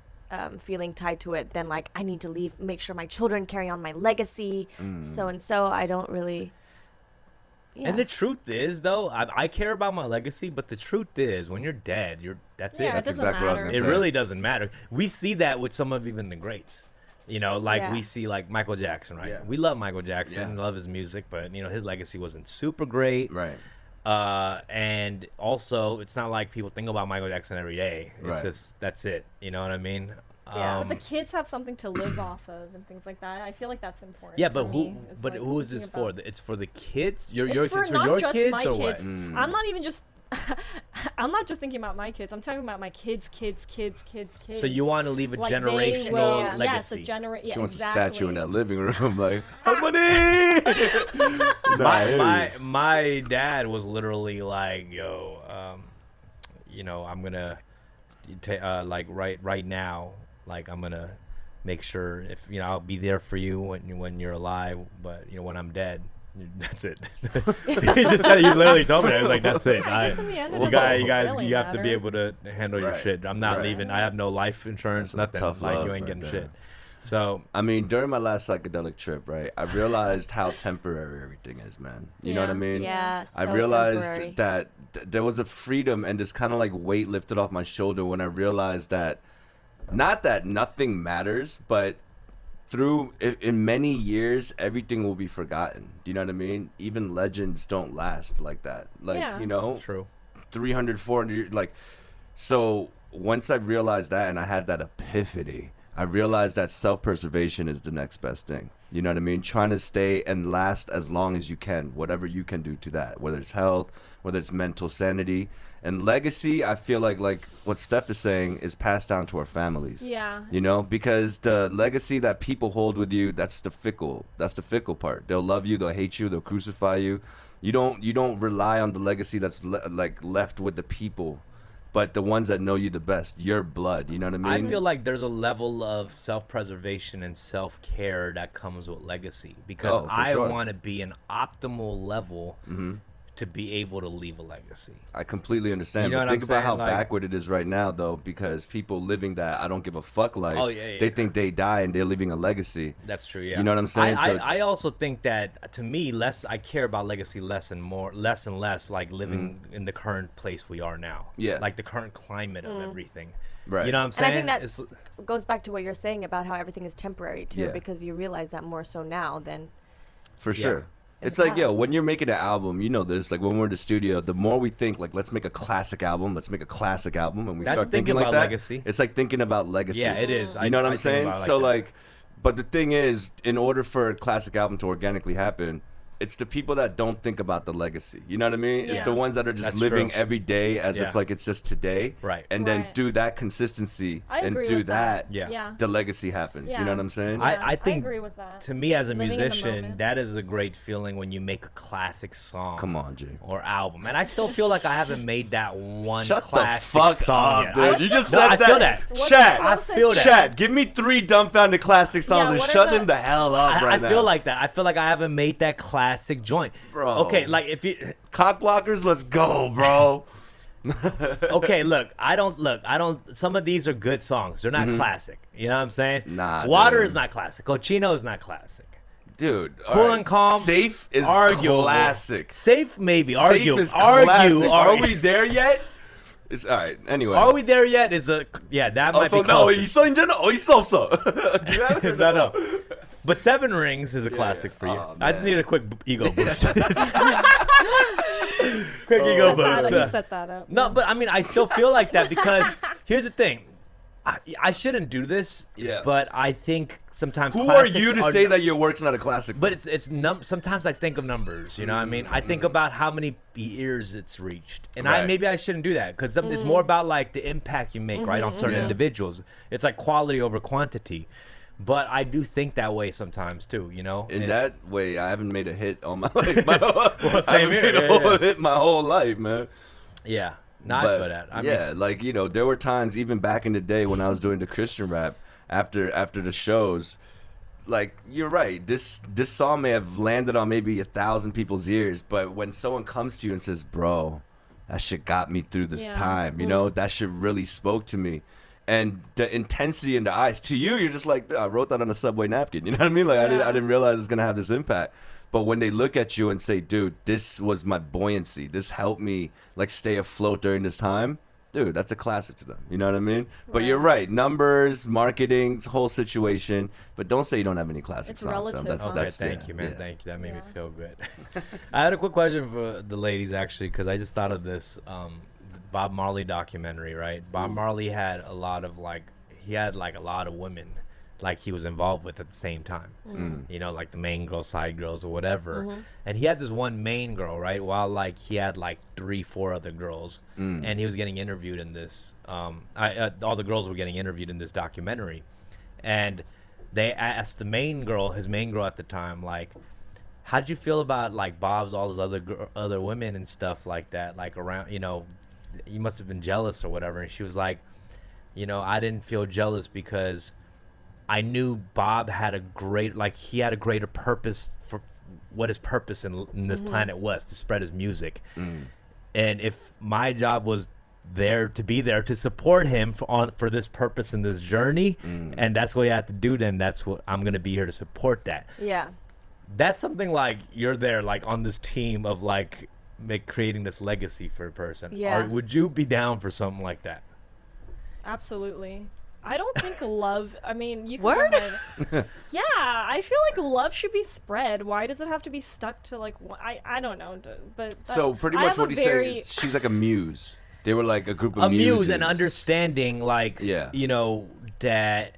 feeling tied to it than like I need to make sure my children carry on my legacy. So and so. I don't really. Yeah. And the truth is, though, I care about my legacy, but the truth is, when you're dead, that's Yeah, it. it That's doesn't exactly what I was matter. gonna It say. really doesn't matter. We see that with some of even the greats. You know, like Yeah. we see like Michael Jackson, right? Yeah. We love Michael Jackson, Yeah. love his music, but you know his legacy wasn't super great. Right. And also, it's not like people think about Michael Jackson every day. It's Right. just that's it. You know what I mean? Yeah. But the kids have something to live off of and things like that. I feel like that's important. yeah, for but who? me, is, But like, who is thinking this for? about- It's for the kids. Your It's kids for for not your just kids my or kids. what? I'm not even just. I'm not just thinking about my kids. I'm talking about my kids. So you want to leave a Like, they generational will- Yes, a legacy. Yeah, She wants exactly. a statue in that living room, like money. My dad was literally like, yo, you know, I'm gonna like right now, like I'm gonna make sure if you know I'll be there for you when you're alive, but you know when I'm dead. That's it. He just said, he literally told me that. I was like, "That's it. I guess in the end, it You doesn't guys, really you have to be matter. able to handle your Right. shit. I'm not Right. leaving. I have no life insurance, That's some nothing. tough Like love you ain't right getting there. shit." So I mean, during my last psychedelic trip, right, I realized how temporary everything is, man. You know what I Yeah. mean? Yeah, I so realized temporary. that there was a freedom and this kind of like weight lifted off my shoulder when I realized that, not that nothing matters, but through in many years, everything will be forgotten. Do you know what I mean? Even legends don't last like that. Like, Yeah. you know, true. 300, 400, like, so once I realized that and I had that epiphany, I realized that self-preservation is the next best thing. You know what I mean? Trying to stay and last as long as you can, whatever you can do to that, whether it's health, whether it's mental sanity. And legacy, I feel like what Steph is saying, is passed down to our families. Yeah. You know, because the legacy that people hold with you, that's the fickle part. They'll love you, they'll hate you, they'll crucify you. You don't rely on the legacy that's left with the people, but the ones that know you the best, your blood. You know what I mean? I feel like there's a level of self-preservation and self-care that comes with legacy, because Oh, for I sure. want to be an optimal level to be able to leave a legacy. I completely understand. You know But what think I'm about saying? how Like- backward it is right now, though, because people living that I don't give a fuck life, Oh, yeah, yeah. they think they die and they're leaving a legacy. That's true. Yeah. You know what I'm saying? I, So I, it's- I also think that, to me, I care about legacy less and less, like living in the current place we are now. Yeah. Like the current climate of everything. Right. You know what I'm And saying? I think that It's- goes back to what you're saying about how everything is temporary too, Yeah. because you realize that more so now than For sure. In It's the like, yo, past. when you're making an album, you know this, like when we're in the studio, the more we think, like, let's make a classic album, and we That's start thinking thinking like about that, legacy. it's like thinking about legacy. Yeah, it is. You know what I'm think saying? about it So, that. like, but the thing is, in order for a classic album to organically happen, it's the people that don't think about the legacy. You know what I mean? It's Yeah. the ones that are just That's living true. every day as Yeah. if like it's just today. Right. And then Right. do that consistency I and agree do with that. Yeah. Yeah. the legacy happens. You Yeah. know what I'm saying? I think agree with that. To me, as a Living in the musician, moment. that is a great feeling when you make a classic song. Come on, Jay. Or album, and I still feel like I haven't made that one Shut the classic fuck song up, yet. dude. You just No, said I that. feel that. What's Chat. the I closest? feel that. Chat, give me 3 dumbfounded classic songs Yeah, and what are shut the- them the hell up right now. I feel like that. I feel like I haven't made that classic joint. Bro. Okay, like if you Cock blockers, let's go, bro. okay, I don't some of these are good songs. They're not classic. You know what I'm saying? Nah, Water dude. is not classic. Cochino is not classic. Dude, all Cool right. and Calm, Safe is arguable. classic. Safe maybe. Safe Argue. is Argue. classic. Are Argue. we there yet? It's all right. Anyway. Are we there yet? Is a that might Also, be no, closer. 있어 이제는 어딨어 없어. Do you have it? no. But Seven Rings is a classic yeah. for you. Oh, I just man. need a quick ego boost. Quick ego boost. He set that up. No, but I mean, I still feel like that because here's the thing. I shouldn't do this. Yeah. But I think sometimes. Who are classics you to say that your work's not a classic? But sometimes I think of numbers. You know what I mean? I think about how many ears it's reached, and Right. maybe I shouldn't do that because it's more about like the impact you make right on certain Yeah. individuals. It's like quality over quantity. But I do think that way sometimes too, you know. in And- that way, I haven't made a hit all my life. I same haven't here, made a yeah, whole yeah. hit my whole life, man. yeah, not But, for that. I yeah, mean, like, you know, there were times even back in the day when I was doing the Christian rap after the shows. Like, you're right. This song may have landed on maybe 1,000 people's ears, but when someone comes to you and says, "Bro, that shit got me through this Yeah. time," you know, that shit really spoke to me. And the intensity in the eyes, to you, you're just like, I wrote that on a Subway napkin. You know what I mean? Like, I didn't realize it's gonna have this impact. But when they look at you and say, "Dude, this was my buoyancy. This helped me like stay afloat during this time," dude, that's a classic to them. You know what I mean? But you're right. Numbers, marketing, it's a whole situation. But don't say you don't have any classic It's songs. relative, That's, huh? okay, that's, thank yeah, you, man. yeah. Thank you. That made me Yeah. feel good. I had a quick question for the ladies actually, because I just thought of this Bob Marley documentary. Right? Bob Marley had a lot of a lot of women like he was involved with at the same time. You know, like the main girls, side girls, or whatever. And he had this one main girl, right? While like he had like 3-4 other girls, and he was getting interviewed in this. All the girls were getting interviewed in this documentary, and they asked his main girl at the time, like, how'd you feel about like Bob's all those other women and stuff like that, like around, you know, you must have been jealous or whatever. And she was like, you know, I didn't feel jealous because I knew Bob had a greater purpose for what his purpose in this planet was, to spread his music. And if my job was there to be there to support him for this purpose and this journey, and that's what you have to do. Then that's what I'm gonna be here to support that. Yeah. That's something like you're there like on this team of like creating this legacy for a person. Yeah. Or would you be down for something like that? Absolutely. I don't think love. I mean, you can Word? go ahead. Yeah, I feel like love should be spread. Why does it have to be stuck to like? I don't know, but So pretty I much have what a you very- say, she's like a muse. They were like a group of A muse muses. and understanding, like, Yeah. you know, that.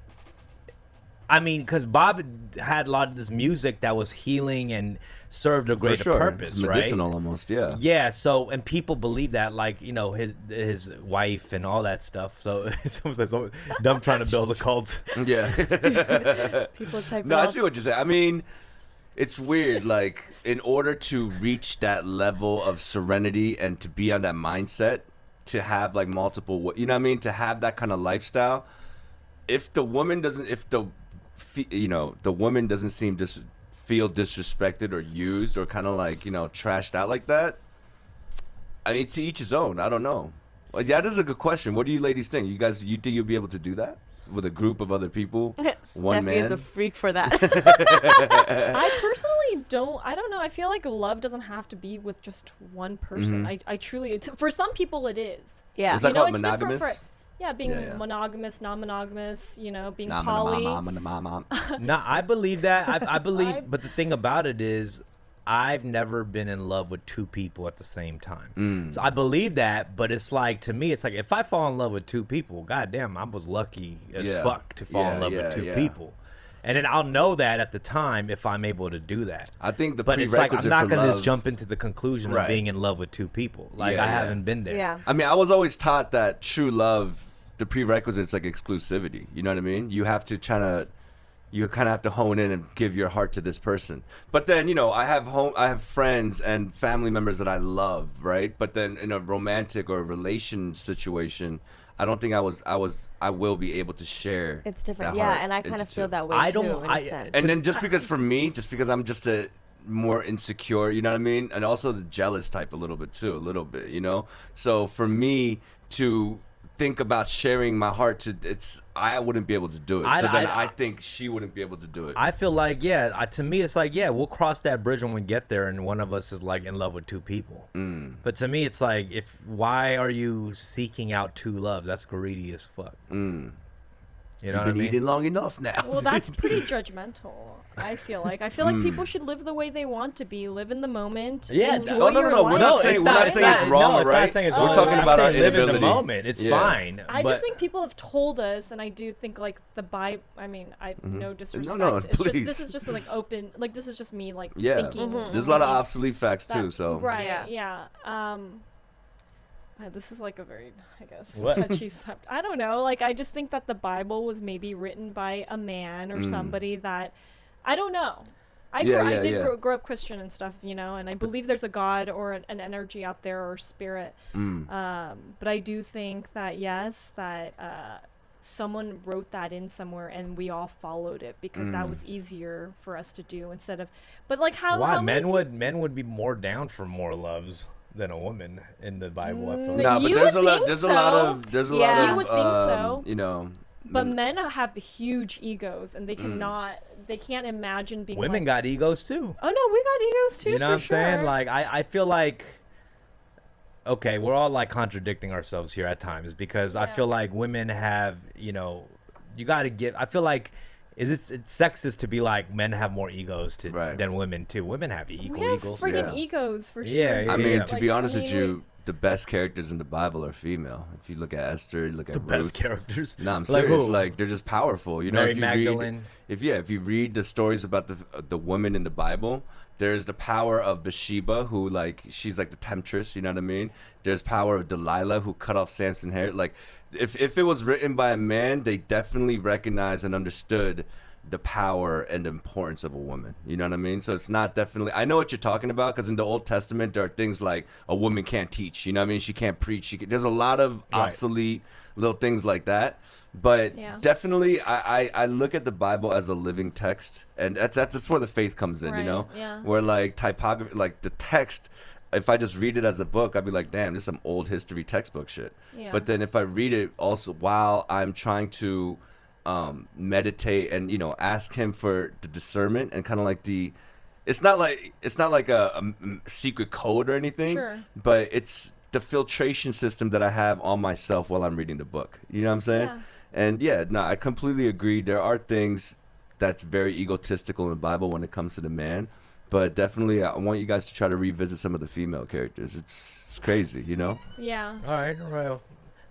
I mean, because Bob had a lot of this music that was healing and served a For greater sure. purpose, It's right? medicinal almost, yeah. Yeah, so and people believe that, like, you know, his wife and all that stuff. So it's almost like so dumb trying to build a cult. Yeah. people type. No, I see what you're saying. I mean, it's weird. Like, in order to reach that level of serenity and to be on that mindset, to have like multiple, you know what I mean? To have that kind of lifestyle, if the woman doesn't, the woman doesn't seem feel disrespected or used or kind of like, you know, trashed out like that, I mean, to each his own. I don't know. Like, that is a good question. What do you ladies think? You think you'll be able to do that with a group of other people? One Steffi man? is a freak for that. I personally don't. I don't know. I feel like love doesn't have to be with just one person. I truly. For some people, it is. Yeah. Is that You know, called it's different monogamous? Yeah, being Yeah. monogamous, non-monogamous. You know, being Nah, poly. No, I believe that. I believe, I- but the thing about it is, I've never been in love with two people at the same time. So I believe that, but it's like, to me, it's like if I fall in love with two people, goddamn, I was lucky as Yeah. fuck to fall in love with two people. And then I'll know that at the time if I'm able to do that. I think the But it's like, prerequisite I'm not for going to love, just jump into the conclusion Right. of being in love with two people. Like, Yeah, I yeah. haven't been there. Yeah. I mean, I was always taught that true love, the prerequisite is like exclusivity. You know what I mean? You have to you kind of have to hone in and give your heart to this person. But then, you know, I have friends and family members that I love, right? But then in a romantic or relation situation, I don't think I will be able to share. It's different. that Yeah, heart and I kind into of feel two. that way I too, don't- in a sense. And then just because for me, just because I'm just a more insecure, you know what I mean? And also the jealous type a little bit, you know? So for me to think about sharing my heart I wouldn't be able to do it. So then I think she wouldn't be able to do it. I feel like, to me, it's like, we'll cross that bridge when we get there, and one of us is like in love with two people. But to me, it's like, why are you seeking out two loves? That's greedy as fuck. You know You've what I been mean? eating long enough now. Well, that's pretty judgmental. I feel like people should live the way they want to be, live in the moment. Yeah, enjoy no, your we're life. not saying it's it's wrong or it's right. Not saying it's We're wrong. talking I'm about saying our live in the inability. moment. It's Yeah. fine. I but just think people have told us, and I do think like the Bible. I mean, no disrespect. No, it's just please. this is just like open. Like this is just me like Yeah, thinking. there's a lot of obsolete facts too. that- So right, Yeah. yeah. This is like a very, I guess, What? touchy subject. I don't know. Like, I just think that the Bible was maybe written by a man or somebody that, I don't know. I did grow up Christian and stuff, you know, and I believe there's a God or an energy out there or spirit. But I do think that, yes, that someone wrote that in somewhere and we all followed it because that was easier for us to do instead of, but like how men would be more down for more loves than a woman in the Bible. I feel But like. no, but you there's a would lot. think There's a so. lot of. There's a lot Yeah. of. You would think so. You know. But men have huge egos, and they cannot. They can't imagine being. Women like, got egos too. Oh no, we got egos too. You know for what I'm saying? sure. Like, I feel like, okay, we're all like contradicting ourselves here at times because I feel like women have, you know, you got to give. I feel like it's sexist to be like men have more egos than women too. Women have equal we have egos. friggin' egos for sure. Yeah, I mean, yeah. to Like, be honest with I mean, you, the best characters in the Bible are female. If you look at Esther, you look at The Ruth. best characters. No, I'm Like serious. who? Like they're just powerful. You know, Mary if you Magdalene. read, if you read the stories about the women in the Bible, there's the power of Bathsheba, who like she's like the temptress. You know what I mean? There's power of Delilah, who cut off Samson's hair. Like if it was written by a man, they definitely recognized and understood the power and the importance of a woman. You know what I mean? So it's not definitely, I know what you're talking about, because in the Old Testament there are things like a woman can't teach, you know what I mean? She can't preach. There's a lot of obsolete little things like that. But definitely I look at the Bible as a living text, and that's where the faith comes in, you Right, know? yeah. Where like typography, like the text if I just read it as a book, I'd be like, damn, this is some old history textbook shit. Yeah. But then if I read it also while I'm trying to meditate and, you know, ask him for the discernment and kind of like it's not like a secret code or anything, Sure. but it's the filtration system that I have on myself while I'm reading the book. You know what I'm saying? Yeah. And yeah, no, I completely agree. There are things that's very egotistical in the Bible when it comes to the man, but definitely I want you guys to try to revisit some of the female characters. It's crazy, you know? Yeah. All right.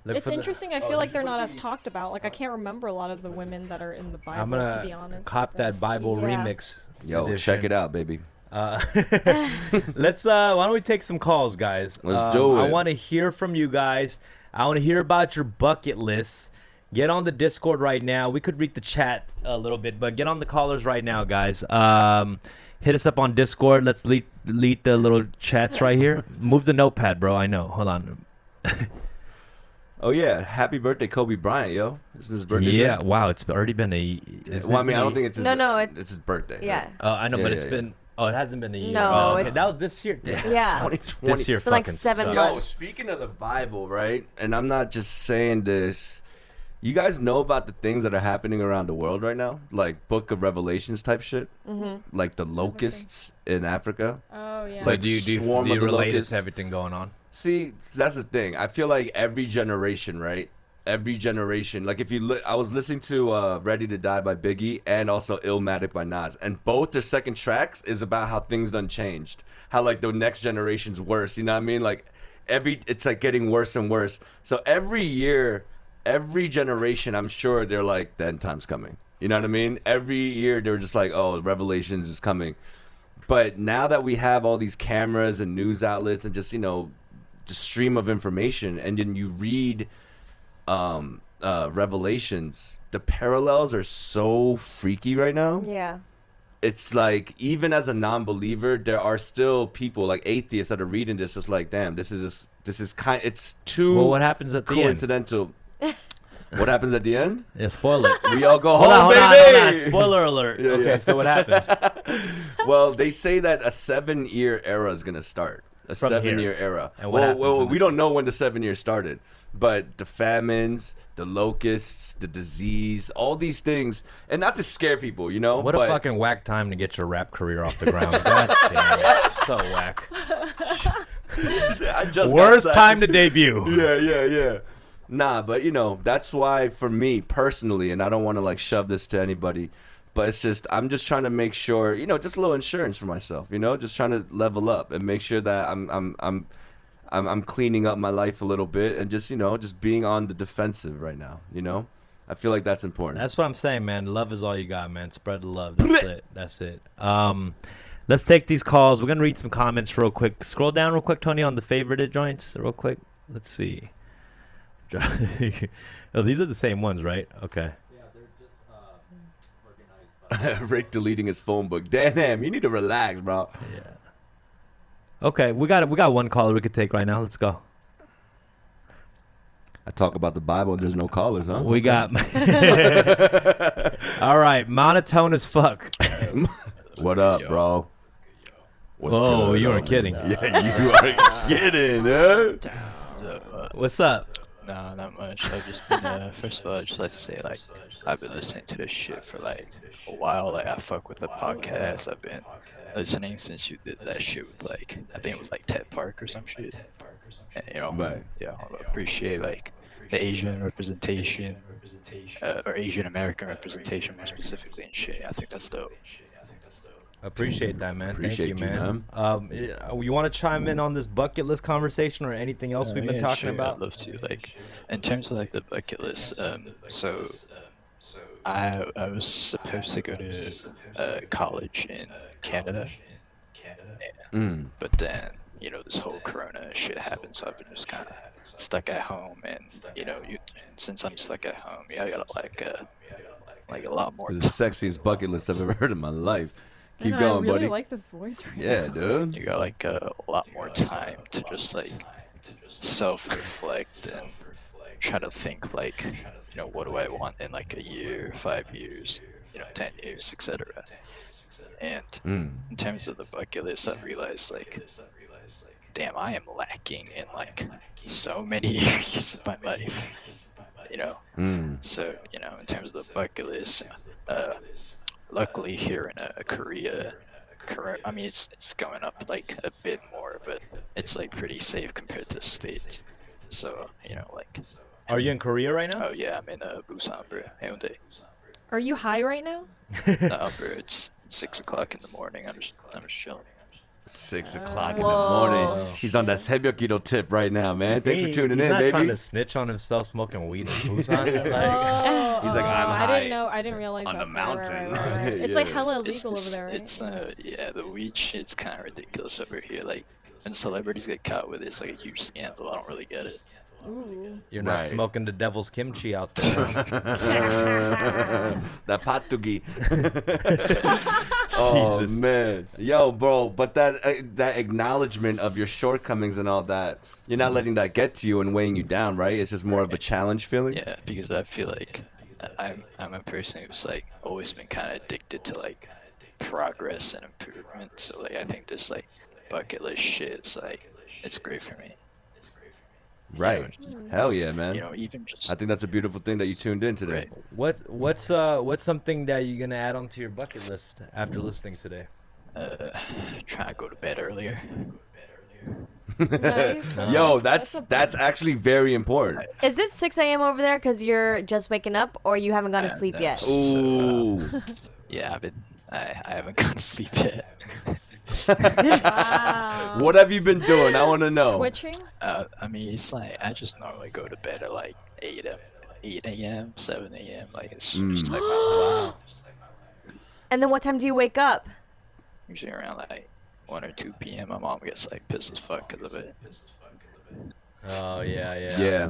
It's interesting. I feel like they're not as talked about. Like I can't remember a lot of the women that are in the Bible. I'm gonna to be honest, cop that Bible Yeah. remix. Yo, edition. check it out, baby. Let's why don't we take some calls, guys? Let's do it. I want to hear from you guys. I want to hear about your bucket lists. Get on the Discord right now. We could read the chat a little bit, but get on the callers right now, guys. Hit us up on Discord. Let's lead the little chats right here. Move the notepad, bro. I know. Hold on. Oh yeah, happy birthday, Kobe Bryant, yo! This is his birthday. Yeah, today? wow, it's already been Well, I mean, I don't think it's his, No, it's his birthday. Yeah. right? I know, Yeah, but yeah, it's yeah. been. Oh, it hasn't been a year. No, Oh, okay, it's- that was this year. Yeah. Yeah. 2020. This year It's been like fucking 7 sucks. months. Yo, speaking of the Bible, right? And I'm not just saying this. You guys know about the things that are happening around the world right now, like Book of Revelations type shit, like the locusts in Africa. Oh yeah. It's like do you swarm of the relate it locusts. to everything going on? See, that's the thing. I feel like every generation, right? Every generation. Like if you look, I was listening to Ready to Die by Biggie and also Illmatic by Nas, and both their second tracks is about how things done changed. How like the next generation's worse. You know what I mean? Like it's like getting worse and worse. So every year, every generation, I'm sure they're like, the end time's coming. You know what I mean? Every year they're just like, oh, Revelations is coming. But now that we have all these cameras and news outlets and just, you know, the stream of information, and then you read Revelations, the parallels are so freaky right now. Yeah. It's like, even as a non-believer, there are still people like atheists that are reading this just like, damn, it's too Well, what happens at the end? coincidental. What happens at the end? Yeah, spoil it. We all go Hold home, on, baby. hold on. Spoiler alert. Yeah, Okay, yeah. so what happens? Well, they say that a 7-year era is gonna start. A From 7-year era. And what happens Well, in we this? don't know when the 7 years started, but the famines, the locusts, the disease, all these things, and not to scare people, you know. What a but fucking whack time to get your rap career off the ground. God damn it. So whack. I just got Worst signed. time to debut. Yeah. Nah, but you know, that's why for me personally, and I don't want to like shove this to anybody, but it's just, I'm just trying to make sure, you know, just a little insurance for myself, you know, just trying to level up and make sure that I'm cleaning up my life a little bit and just, you know, just being on the defensive right now, you know. I feel like that's important. That's what I'm saying, man. Love is all you got, man. Spread the love. That's it. Let's take these calls. We're gonna read some comments real quick. Scroll down real quick, Tony, on the favorited joints real quick. Let's see. Oh, these are the same ones, right? Okay. Yeah, they're just organized by Rick deleting his phone book. Damn, you need to relax, bro. Yeah. Okay, we got one caller we could take right now. Let's go. I talk about the Bible and there's no callers, huh? We got. All right, monotone as fuck. What up, bro? What's Oh, good, you weren't homie? kidding. Yeah, you are kidding, huh? What's up? Nah, not much. I've just been, first of all, I'd just like to say, like, I've been listening to this shit for, like, a while. Like, I fuck with the podcast. I've been listening since you did that shit with, like, I think it was, like, Ted Park or some shit. And, you know, Right. yeah, I appreciate, like, the Asian representation, or Asian American representation more specifically and shit. I think that's dope. Appreciate that, man. Appreciate Thank you, you, man. You want to chime in on this bucket list conversation or anything else we've been Yeah, talking sure, about? I'd love to. Like, in terms of like the bucket list, so I was supposed to go to college in Canada, but then you know this whole Corona shit happened, so I've been just kind of stuck at home, and you know, since I'm stuck at home, yeah, I got like a lot more. The sexiest bucket list I've ever heard in my life. Keep Man, going, I really buddy. like this voice right Yeah, dude. You got like a lot more time to just like self-reflect and try to think like, you know, what do I want in like a year, 5 years, you know, 10 years, etc. And in terms of the bucket list, I've realized like damn, I am lacking in like so many areas of my life, you know. So, you know, in terms of the bucket list, luckily here in Korea, I mean, it's going up like a bit more, but it's like pretty safe compared to the States. So, you know, like. Are you in Korea right now? Oh yeah, I'm in Busan, bro. Haeundae. Are you high right now? No, bro, it's 6 o'clock in the morning. I'm just chilling. 6 o'clock in the morning. He's on that 새벽기도 tip right now, man. Thanks for tuning in, not baby. trying to snitch on himself smoking weed in Busan. He's like, I'm high. I didn't realize on that. the mountain. Right. It's like hella illegal over there, right? It's yeah, the weed shit's kind of ridiculous over here. Like, when celebrities get caught with it, it's like a huge scandal. I don't really get it. Ooh. You're not smoking the devil's kimchi out there. That patugi. Oh man, yo, bro. But that acknowledgement of your shortcomings and all that, you're not letting that get to you and weighing you down, right? It's just more of a challenge feeling. Yeah, because I feel like I'm a person who's like always been kind of addicted to like progress and improvement. So like I think this like bucket list shit is like it's great for me. Right. Hell yeah, man. You know, even just. I think that's a beautiful thing that you tuned in today. Right. What's something that you're gonna add onto your bucket list after listening today? Trying to go to bed earlier. Nice. Yo, that's actually very important. Is it 6 a.m. over there because you're just waking up or you haven't gone to sleep No. yet? Ooh. Yeah, I haven't gone to sleep yet. Wow. What have you been doing? I want to know. Twitching? I mean, it's like I just normally go to bed at like 8 a.m., 7 a.m. Like it's just like wow. And then what time do you wake up? Usually around like 1 or 2 p.m. My mom gets like pissed as fuck because of it. Oh yeah. Yeah.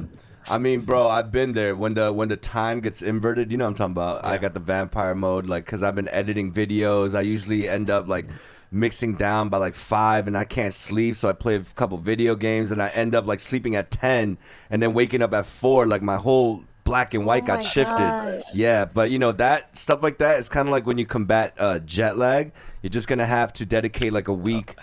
I mean, bro, I've been there when the time gets inverted. You know what I'm talking about? I got the vampire mode, like, because I've been editing videos. I usually end up like mixing down by like 5 and I can't sleep, so I play a couple video games and I end up like sleeping at 10 and then waking up at 4. Like my whole black and white got shifted. Gosh. Yeah, but you know, that stuff like that is kind of like when you combat jet lag. You're just gonna have to dedicate like a week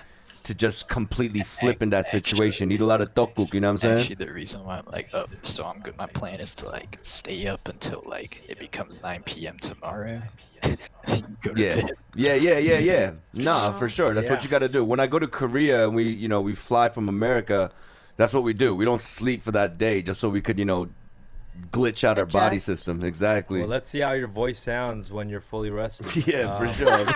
to just completely flip in that situation. Eat a lot of tteokguk, you know what I'm saying? Actually, the reason why I'm like up, so I'm good. My plan is to like stay up until like it becomes 9 p.m. tomorrow. Go to bed. Yeah. Nah, for sure. That's what you got to do. When I go to Korea and we fly from America, that's what we do. We don't sleep for that day just so we could, glitch out our body Adjust. system. Exactly. Well, let's see how your voice sounds when you're fully rested. Yeah, for sure. Yeah,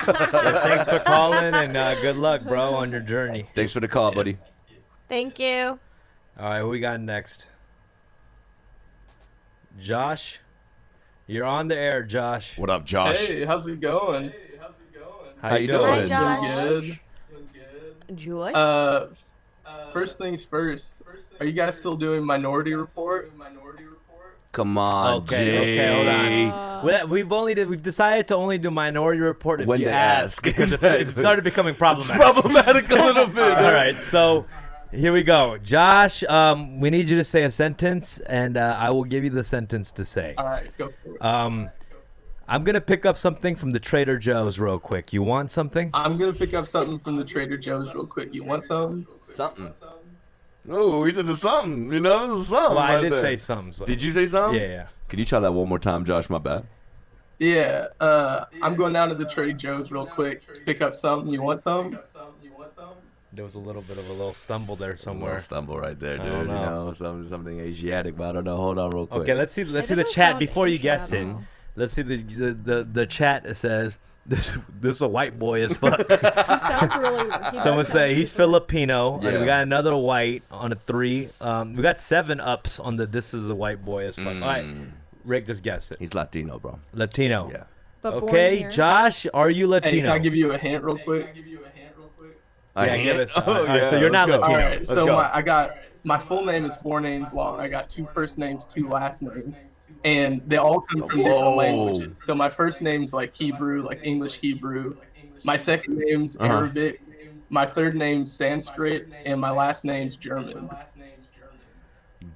thanks for calling and good luck, bro, on your journey. Thanks for the call, buddy. Thank you. All right, who we got next? Josh, you're on the air, Josh. What up, Josh? Hey, how's it going? How you doing? Hi, Josh. Good. Josh? First things first. Are you guys still doing Minority Report? Come on, Okay, hold on. We've decided to only do Minority Report if When you they ask, ask. because it started becoming It's problematic. problematic a little bit. All right, so here we go. Josh, we need you to say a sentence, and I will give you the sentence to say. All right, go for it. I'm going to pick up something from the Trader Joe's real quick. You want something? I'm gonna pick up something from the Trader Joe's real quick. You want some? Something. Oh, he said the something. It was something. Well, I right did there. say something. So. Did you say something? Yeah. Can you try that one more time, Josh? My bad. Yeah. I'm going down to the Trader Joe's real quick to pick up something. You want some? There was a little bit of a little stumble there A somewhere. little stumble right there, I dude. don't You know. know, something Asiatic, but I don't know. Hold on, real quick. Okay, let's see the doesn't chat sound before you Asian guess at it. all. Let's see the chat. It says this a white boy as fuck. He sounds really. Someone say he's Filipino. And Yeah. we got another white on a 3. We got 7 ups on the this is a white boy as fuck. All right, Rick, just guess it. He's Latino, bro. Latino. Yeah. But born Okay, here. Josh, are you Hey, Latino? can I give you a hint real quick? Yeah, give us. Oh, All right, so you're let's not go. Latino. All right. Let's So go. I got my full name is 4 names long. I got 2 first names, 2 last names, and they all come from Whoa. different languages. So my first name's like Hebrew, like English Hebrew. My second name's Arabic. My third name's Sanskrit, and my last name's German.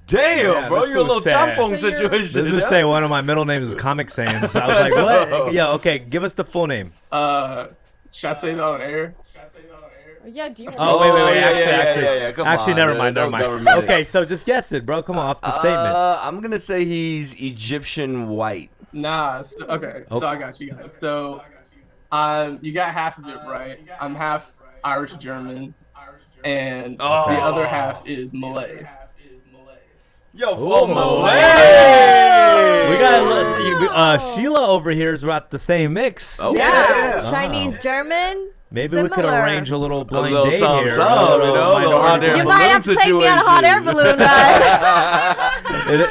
Damn, Yeah, bro, that's you're a so little sad. champong So you're- situation. Let's just say one of my middle names is Comic Sans. I was like, what? Yeah, okay, give us the full name. Should I say that on air? Yeah, do you want Oh, wait. yeah. Come Actually, on, never man. mind. Don't government it. Okay, so just guess it, bro. Come on, off the statement. I'm gonna say he's Egyptian white. Nah. Okay. Oh. So I got you guys. So, you got half of it right. I'm half Irish German, and the other half is Malay. Yo, We got Sheila over here is about the same mix. Oh, Yeah, yeah. Chinese, German. Maybe we could similar. arrange a little blind little date something, here. something, you know, a little hot air You might have to take me on a hot air balloon ride.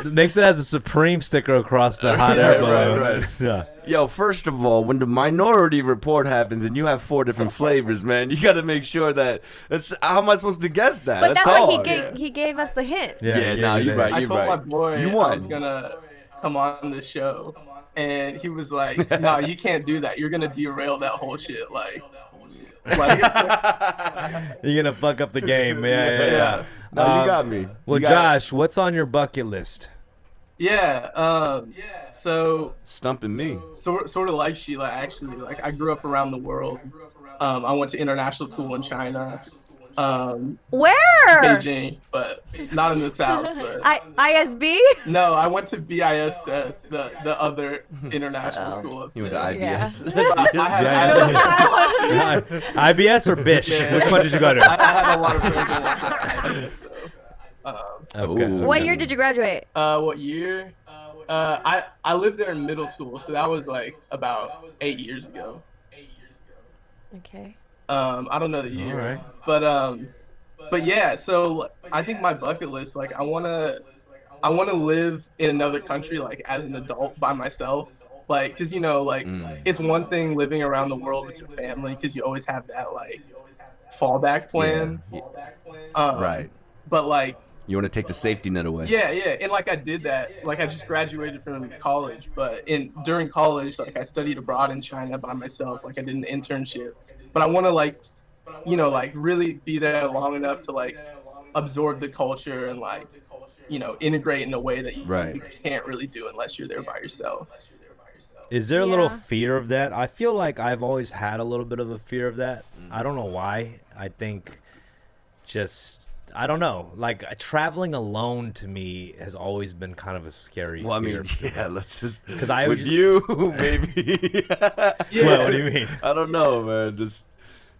It makes it has a Supreme sticker across the hot air balloon. right. Yeah. Yo, first of all, when the Minority Report happens and you have 4 different flavors, man, you got to make sure that how am I supposed to guess that? But that's hard. why he gave us the hint. Nah, you're right. I You're told right. my boy You I won. was gonna come on the show, and he was like, "No, you can't do that. You're gonna derail that whole shit." Like You're gonna fuck up the game. Yeah. No, you got me. Well, You got Josh, what's on your bucket list? yeah. So stumping me. sort of like Sheila, actually. Like I grew up around the world. I went to international school in China. Where? Beijing, but not in the South. But ISB? no, I went to BIS test, the other international school. Up You went there. to IBS. IBS or Bish? Yeah. Which one did you go to? I had a lot of friends in Washington, so, Okay. Ooh. What year did you graduate? what year? I lived there in middle school, so that was like about 8 years ago. Okay. I don't know the year, Alright. but yeah. So I think my bucket list, like I wanna live in another country, like as an adult by myself, like, cause it's one thing living around the world with your family, cause you always have that like fallback plan. Yeah. Right. But like. You want to take the safety net away. Yeah, and like I did that. Like I just graduated from college, but during college, like I studied abroad in China by myself. Like I did an internship, but I want to like really be there long enough to like absorb the culture and like integrate in a way that you can't really do unless you're there by yourself. Is there a little fear of that? I feel like I've always had a little bit of a fear of that. I don't know why. I think I don't know. Like traveling alone to me has always been kind of a scary fear. Well, I mean, yeah, let's just because I with you maybe. Well, what do you mean? I don't know, man. Just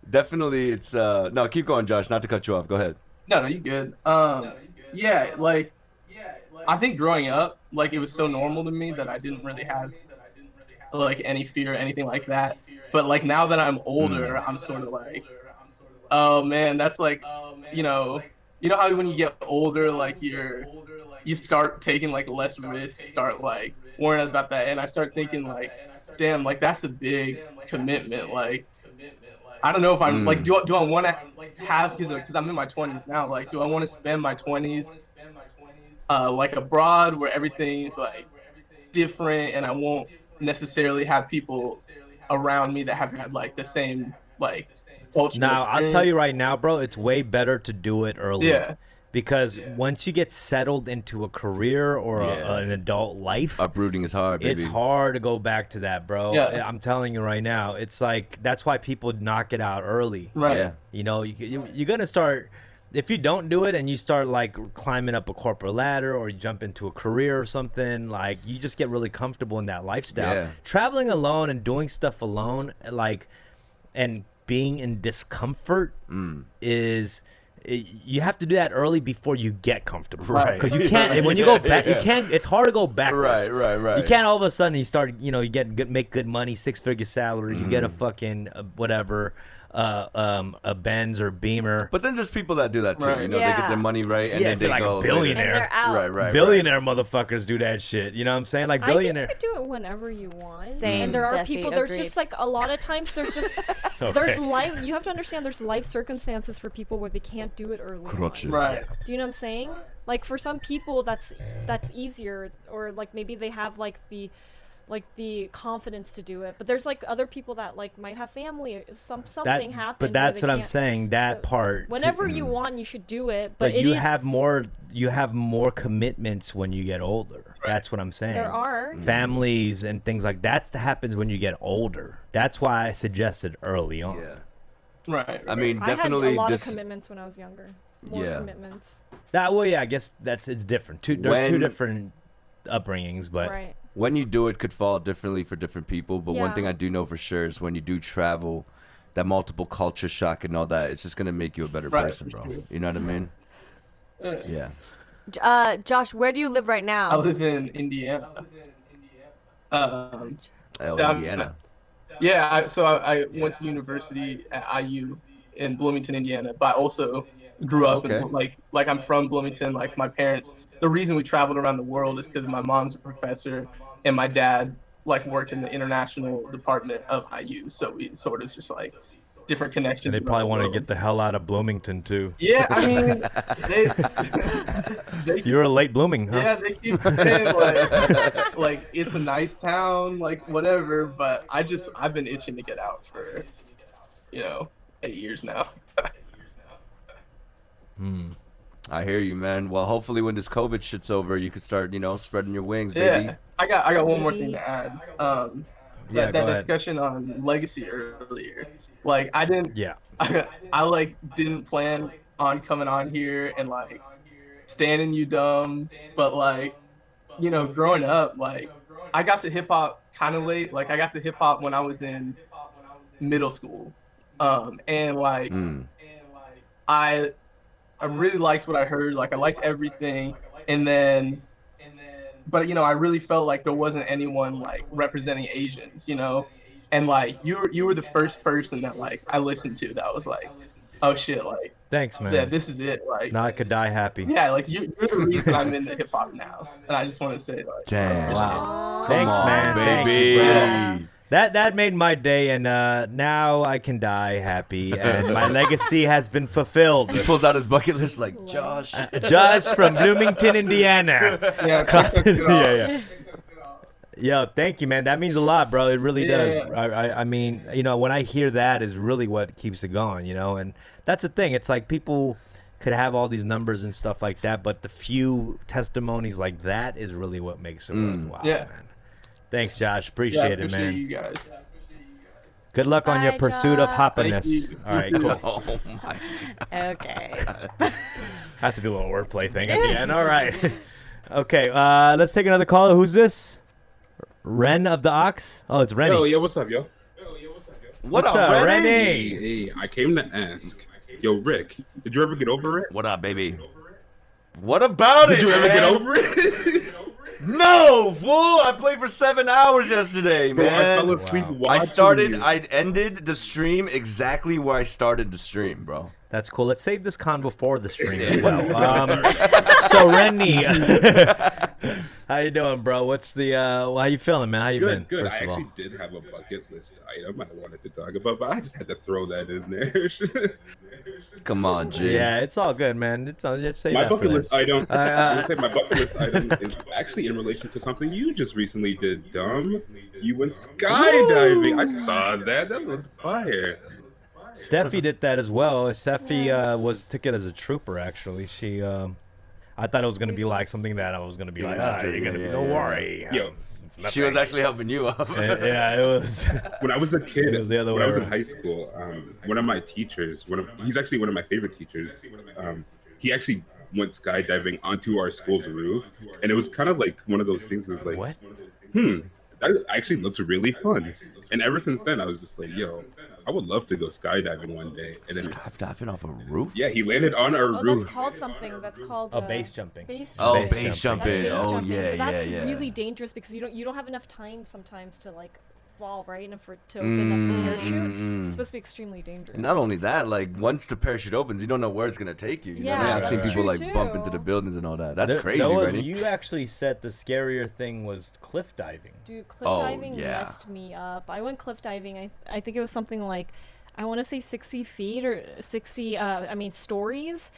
definitely, it's no. Keep going, Josh. Not to cut you off. Go ahead. No, you good. Yeah, like I think growing up, like it was so normal to me that I didn't really have like any fear or anything like that. But like now that I'm older, I'm sort of like, oh man, that's like, you know how when you get older, like you start taking like less risks, start like worrying about that, and I start thinking like, damn, like that's a big commitment. Like I don't know if I'm like, do I want to have, because I'm in my 20s now, like do I want to spend my 20s like abroad where everything's like different and I won't necessarily have people around me that have had like the same like culture. Now, I'll tell you right now, bro, it's way better to do it early. Yeah. Because once you get settled into a career or an adult life, uprooting is hard, baby. It's hard to go back to that, bro. Yeah. I'm telling you right now. It's like, that's why people knock it out early. Right. Yeah. You know, you're going to start, if you don't do it and you start like climbing up a corporate ladder or you jump into a career or something, like you just get really comfortable in that lifestyle. Yeah. Traveling alone and doing stuff alone, like, and being in discomfort is, you have to do that early before you get comfortable. Right. Because you can't, and when you go back, you can't, it's hard to go backwards. Right. You can't all of a sudden you start, you make good money, 6-figure salary, you get a fucking whatever, a Benz or Beamer. But then there's people that do that too. Right. You know, they get their money right and Yeah, then they feel like a go billionaire. And they're out. Right. Billionaire motherfuckers do that shit. You know what I'm saying? Like billionaire. I think you can do it whenever you want. Same, And there are Steffi, people. There's agreed. just like a lot of times. There's just there's life. You have to understand. There's life circumstances for people where they can't do it early. on. Right. Do you know what I'm saying? Like for some people, that's easier, or like maybe they have like the confidence to do it. But there's like other people that like might have family. Something happened. But where that's they what I'm can't- saying. That so part. Whenever you want, you should do it. But you have more commitments when you get older. That's what I'm saying. There are. Families and things like that happens when you get older. That's why I suggested early on. Yeah. Right. I mean, I definitely had a lot this. of commitments when I was younger. More Yeah. commitments. I guess it's different. There's two When- different upbringings, but Right. When you do it, could fall differently for different people. But one Yeah. thing I do know for sure is when you do travel, that multiple culture shock and all that, it's just gonna make you a better Right, person, for bro. sure. You know what I mean? Yeah. Josh, where do you live right now? I live in Indiana. Oh, Yeah, Indiana. Yeah, so I went to university at IU in Bloomington, Indiana, but I also grew up Okay. in like I'm from Bloomington. Like my parents, the reason we traveled around the world is because my mom's a professor and my dad like worked in the international department of IU. So we sort of just like different connections. and they probably want to get the hell out of Bloomington too. Yeah, I mean, they You're a late blooming, huh? yeah, they keep saying like it's a nice town, like whatever. But I've been itching to get out for 8 years now. I hear you, man. Well, hopefully when this COVID shit's over, you could start, spreading your wings, baby. Yeah, I got one more thing to add. Yeah, That go ahead. discussion on legacy earlier, like I didn't, Yeah. I like didn't plan on coming on here and like standing you dumb, but like, growing up, like I got to hip hop kind of late. Like I got to hip hop when I was in middle school, and like I really liked what I heard. Like I liked everything, but I really felt like there wasn't anyone like representing Asians, and like you were the first person that like I listened to that was like, oh shit, like Thanks, man. yeah, this is it, like Now I could die happy. yeah, like you're the reason I'm into hip hop now, and I just want to say like, Damn. Wow. Come Thanks, on, man. Thank baby. you, bro. Yeah. That made my day, and now I can die happy, and my legacy has been fulfilled. He pulls out his bucket list like, Josh. Just from Bloomington, Indiana. yeah, check it out. Yeah. Yo, thank you, man. That means a lot, bro. It really does. Yeah. I mean, when I hear that is really what keeps it going, and that's the thing. It's like people could have all these numbers and stuff like that, but the few testimonies like that is really what makes it worthwhile, Yeah. man. Thanks, Josh. Yeah, Appreciate it, appreciate man. you guys. Good luck on your Bye, pursuit of Josh. happiness. Thank you. All right, cool. Oh my God. Okay. I have to do a little wordplay thing at the end. All right. Okay, let's take another caller. Who's this? Ren of the Ox? Oh, it's Rennie. Yo, what's up, yo? What's up, up, Rennie? Rennie? Hey, I came to ask. Yo, Rick, did you ever get over it? What up, baby? What about it? Did you ever man? get over it? No, fool! I played for 7 hours yesterday, Bro, I fell man. asleep Wow. watching you. I ended the stream exactly where I started the stream, bro. That's cool. Let's save this convo for the stream as well. So, Rennie, how you doing, bro? What's the, how you feeling, man? How you been, Good. first I of all? actually did have a bucket list item I wanted to talk about, but I just had to throw that in there. Come on, G. Yeah, it's all good, man. Just say My that for bucket list this. item. I would say my bucket list item is actually in relation to something you just recently did, Dom. You went skydiving. I saw that. That was fire. Steffi did that as well. Steffi took it as a trooper, actually. She, I thought it was gonna be like something that I was gonna be like, after, you're gonna be, yeah, don't yeah. worry. Yo, It's She was nothing. actually helping you up. Yeah, it was. when I was a kid, It was the other when way I was in around. high school, one of my teachers, he's actually one of my favorite teachers. He actually went skydiving onto our school's roof, and it was kind of like one of those things. Was like, What? that actually looks really fun. And ever since then, I was just like, yo, I would love to go skydiving one day. And then, Skydiving off a roof? yeah, he landed on our Oh, roof. that's called something. That's called Base jumping. Base Oh, jumping. Base base jumping. jumping. That's base Oh, jumping. yeah, But yeah, that's yeah. really dangerous because you don't have enough time sometimes to like fall right and to open up the parachute. It's supposed to be extremely dangerous. And not only that, like once the parachute opens, you don't know where it's gonna take you. You know what I mean? Yeah, I've seen that's people true, like bump too. into the buildings and all that. That's There- crazy, there was- right? You actually said the scarier thing was cliff diving. Dude, cliff Oh, diving yeah. messed me up. I went cliff diving. I think it was something like, I want to say 60 feet or 60, stories.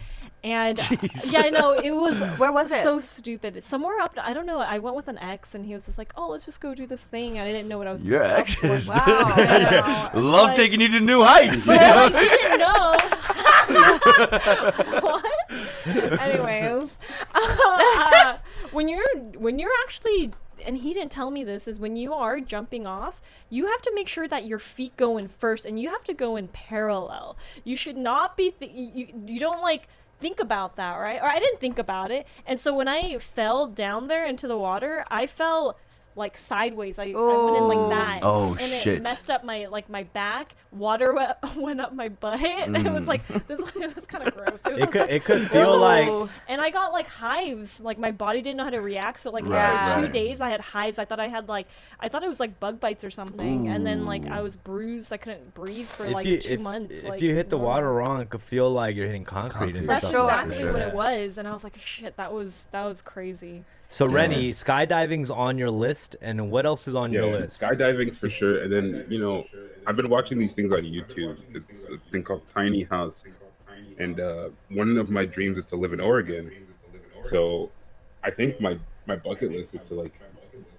And Jeez. yeah, I know it was. Where was it? So stupid. Somewhere up, I don't know. I went with an ex and he was just like, oh, let's just go do this thing. And I didn't know what I was Your up ex for. is- Wow. I know. Love But- taking you to new heights. You But know? I didn't know. What? Anyways, when you're actually and he didn't tell me this, is when you are jumping off, you have to make sure that your feet go in first, and you have to go in parallel. You should not be you don't like think about that, right? Or I didn't think about it, and so when I fell down there into the water, I fell like sideways. I went in like that. Oh, and shit. it messed up my back. Water went up my butt. And it was like this. It was kind of gross. It could feel like. And I got like hives. Like my body didn't know how to react. So like for 2 days I had hives. I thought it was like bug bites or something. And then like I was bruised. I couldn't breathe for like 2 months. If you hit the water wrong, it could feel like you're hitting concrete and That's stuff. exactly what it was. And I was like, shit, that was crazy. So Rennie, skydiving's on your list, and what else is on your list? Skydiving for sure, and then I've been watching these things on YouTube. It's a thing called Tiny House, and one of my dreams is to live in Oregon. So I think my bucket list is to like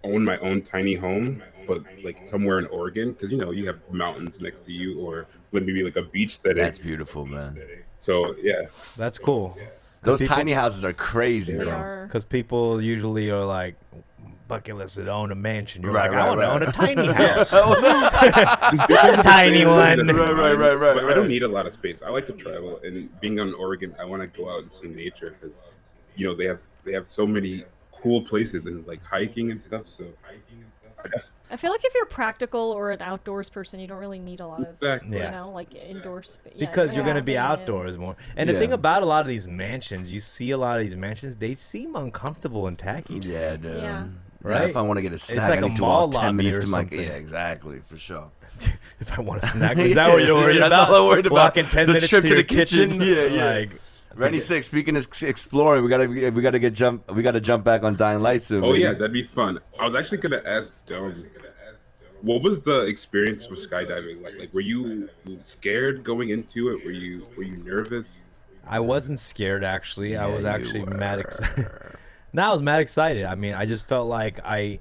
own my own tiny home, but like somewhere in Oregon, because you have mountains next to you, or maybe like a beach setting. That's beautiful, man. So yeah, that's cool. Those tiny houses are crazy, bro. Because people usually are like, bucket list to own a mansion. You're Right, like, I want to right. own a tiny house. A tiny one. Right. But I don't need a lot of space. I like to travel, and being in Oregon, I want to go out and see nature because, they have so many cool places and like hiking and stuff. So I feel like if you're practical or an outdoors person, you don't really need a lot of, like indoor space. Because you're going to be outdoors more. And the thing about a lot of these mansions, you see a lot of these mansions, they seem uncomfortable and tacky. Yeah, dude. Yeah. Right? If I want to get a snack, I need to walk 10 minutes to my... Yeah, exactly, for sure. If I want a snack, is that what you're worried about? That's all I'm worried about. Walking 10 minutes trip to your kitchen? Yeah. Like, Rennie 6, speaking of exploring, we gotta jump back on Dying Light soon. Oh yeah, that'd be fun. I was actually gonna ask what was the experience for skydiving like? Like, were you scared going into it? Were you nervous? I wasn't scared actually. I was actually mad excited. No, I was mad excited. I mean, I just felt like I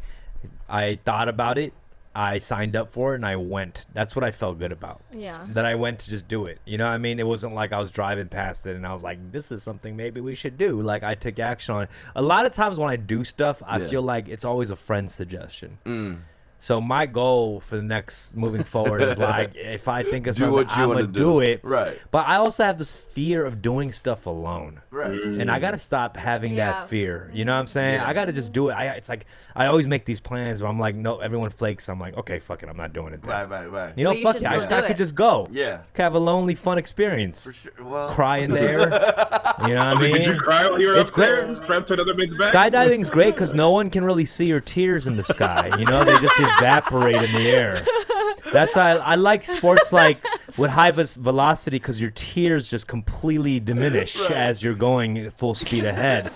thought about it. I signed up for it and I went. That's what I felt good about. Yeah. That I went to just do it. You know what I mean? It wasn't like I was driving past it and I was like, this is something maybe we should do. Like, I took action on it. A lot of times when I do stuff, I feel like it's always a friend's suggestion. So my goal for the next moving forward is like, if I think of something, I'm gonna do it. Right. But I also have this fear of doing stuff alone. Right. And I gotta stop having that fear. You know what I'm saying? I gotta just do it. It's like I always make these plans, but I'm like, no, everyone flakes. I'm like, okay, fuck it, I'm not doing it. Then. Right. You know, you fuck should it. still do I could it. just go. Yeah. Could have a lonely, fun experience. For sure. Well, Cry in the air. You know what I mean? Did you cry while you were It's up there? Strapped to another man's back? Skydiving's great because no one can really see your tears in the sky. You know, they just evaporate in the air. That's why I like sports like with high velocity because your tears just completely diminish as you're going full speed ahead.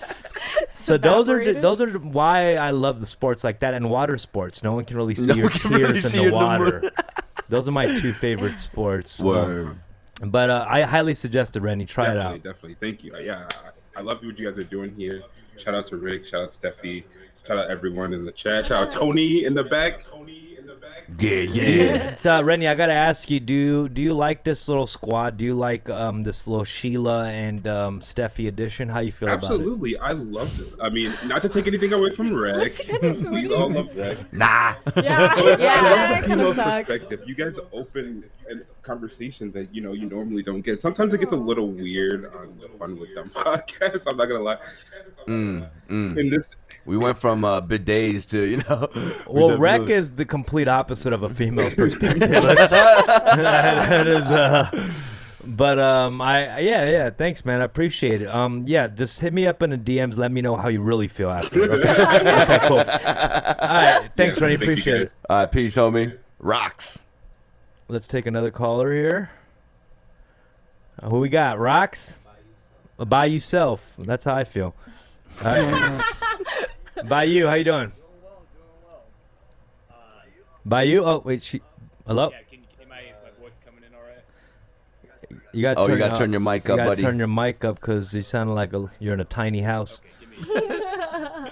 So those are why I love the sports like that, and water sports. No one can really see your tears in the water. Those are my two favorite sports. Word. But I highly suggest it, Rennie. Try it out. Definitely. Thank you. Yeah, I love what you guys are doing here. Shout out to Rick. Shout out to Steffi. Shout out everyone in the chat. Shout out Tony in the back. Yeah. Rennie, I gotta ask you, do you like this little squad? Do you like this little Sheela and Steffi edition? How you feel about it? Absolutely, I love it. I mean, not to take anything away from Rick. We all love Rick. Nah. Yeah, I yeah, love the it kind female of sucks. perspective. You guys open a conversation that you normally don't get. Sometimes it gets a little weird on the Fun with Them podcast. I'm not gonna lie. In this, We went from bidets to, Well, Rec is the complete opposite of a female's perspective. That is, but yeah, thanks, man. I appreciate it. Yeah, just hit me up in the DMs. Let me know how you really feel after. Okay, okay, cool. All right, thanks, Rennie. Appreciate it. All right, peace, homie. Rocks. Let's take another caller here. Who we got? Rocks? By yourself. That's how I feel. All right. By you, how you doing? By you? Oh, wait. Hello? Yeah, am my voice coming in all right? You gotta turn your mic up, buddy. Turn your mic up because you sound like you're in a tiny house. Okay,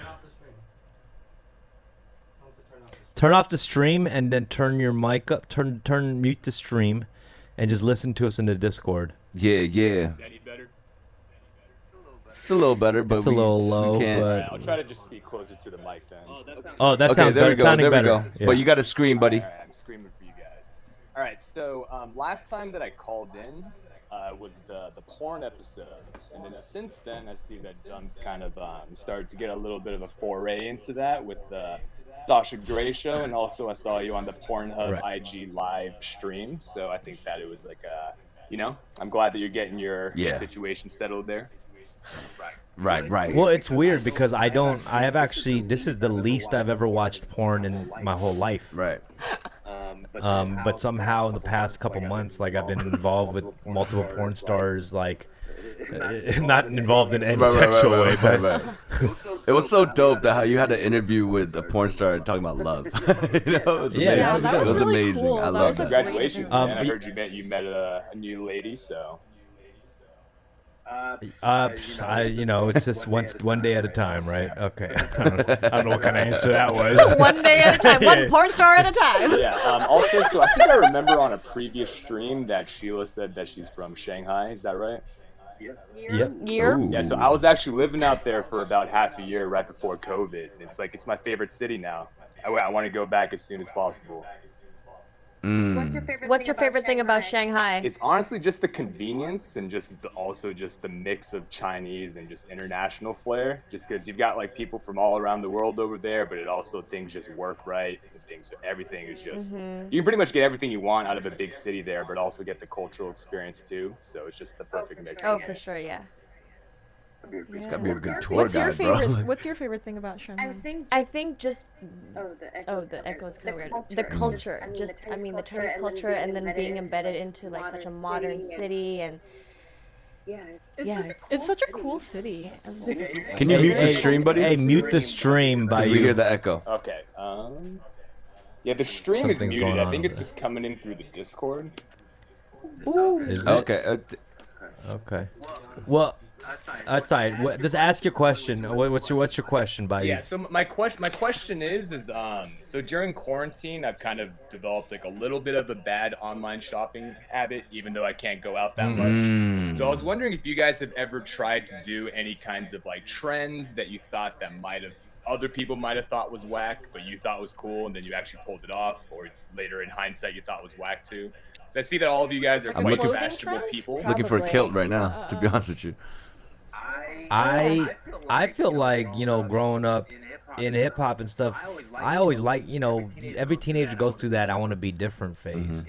Turn off the stream and then turn your mic up. Turn mute the stream, and just listen to us in the Discord. Yeah. Is that any better? It's a little better, but It's a little low, we can't. but I'll try to just speak closer to the mic then. oh, that Okay, sounds there better. we go. Sounding There we better. go. Yeah. But you got to scream, buddy. All right, I'm screaming for you guys. All right, so last time that I called in was the porn episode, and then since then I see that Dumb's kind of started to get a little bit of a foray into that with the Sasha Grey show, and also I saw you on the Pornhub IG live stream. So I think that it was like I'm glad that you're getting your situation settled there. Right. Well, it's weird because I have actually, this is the least I've ever watched porn in my whole life. Right. But somehow in the past couple months, like I've been involved with multiple porn stars, like not involved in any sexual way, but it was so dope that how you had an interview with a porn star talking about love. It was amazing. that was really amazing. cool. I That love was a that. great Congratulations, interview. man! I heard you met a new lady, so. it's just one day at a time, right? Okay. I don't know what kind of answer that was. One day at a time, one porn star at a time. Yeah. Also, so I think I remember on a previous stream that Sheila said that she's from Shanghai. Is that right? Yep. Year? Ooh. Yeah. So I was actually living out there for about half a year right before COVID. It's my favorite city now. I want to go back as soon as possible. What's your favorite thing about Shanghai? It's honestly just the convenience and also the mix of Chinese and just international flair. Just because you've got like people from all around the world over there, but things just work right. Everything is just you can pretty much get everything you want out of a big city there, but also get the cultural experience too. So it's just the perfect mix. Oh, for sure, yeah. It's gotta be a good tour What's your guide, favorite? bro. What's your favorite thing about Shanghai? I think just the echo is kind of weird. The culture, the Chinese culture, and then being embedded into like such a modern city, and It's such a cool city. Can you mute the stream, buddy? Hey, mute the stream by Because we hear the echo. Okay. Yeah, the stream is Something's muted. going I on think over it's just coming in through the Discord. Is it? Okay. Okay. Well, that's all right. Just ask your question. What's your question, by Yeah, so my question is so during quarantine I've kind of developed like a little bit of a bad online shopping habit, even though I can't go out that much. So I was wondering if you guys have ever tried to do any kinds of like trends that you thought that other people might have thought was whack, but you thought was cool, and then you actually pulled it off, or later in hindsight you thought was whack too. So I see that all of you guys are quite looking- fashionable people. Looking for a kilt right now, to be honest with you. I feel like, growing up in hip hop and stuff, I always like, every teenager goes through that I want to be different phase.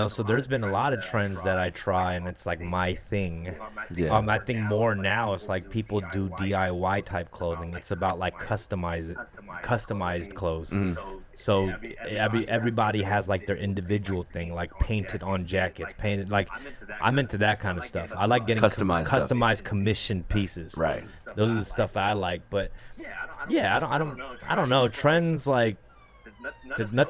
So there's been a lot of trends that I try and it's like my thing. Yeah. I think more now it's like people do DIY type clothing. It's about like customized clothes. So everybody has like their individual thing, like painted on jackets, painted like I'm into that kind of stuff. I like getting customized commissioned pieces. Right. Those are the stuff I like, but yeah, I don't know. Trends like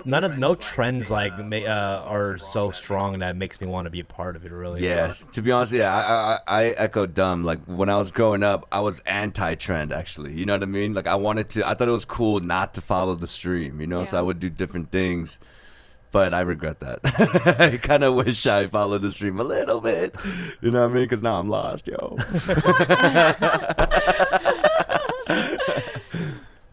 no trends like are so strong that it makes me want to be a part of it. Really. Yeah. To be honest, I echo Dumb. Like when I was growing up, I was anti-trend actually. You know what I mean? Like I thought it was cool not to follow the stream. So I would do different things. But I regret that. I kind of wish I followed the stream a little bit. You know what I mean? Because now I'm lost, yo.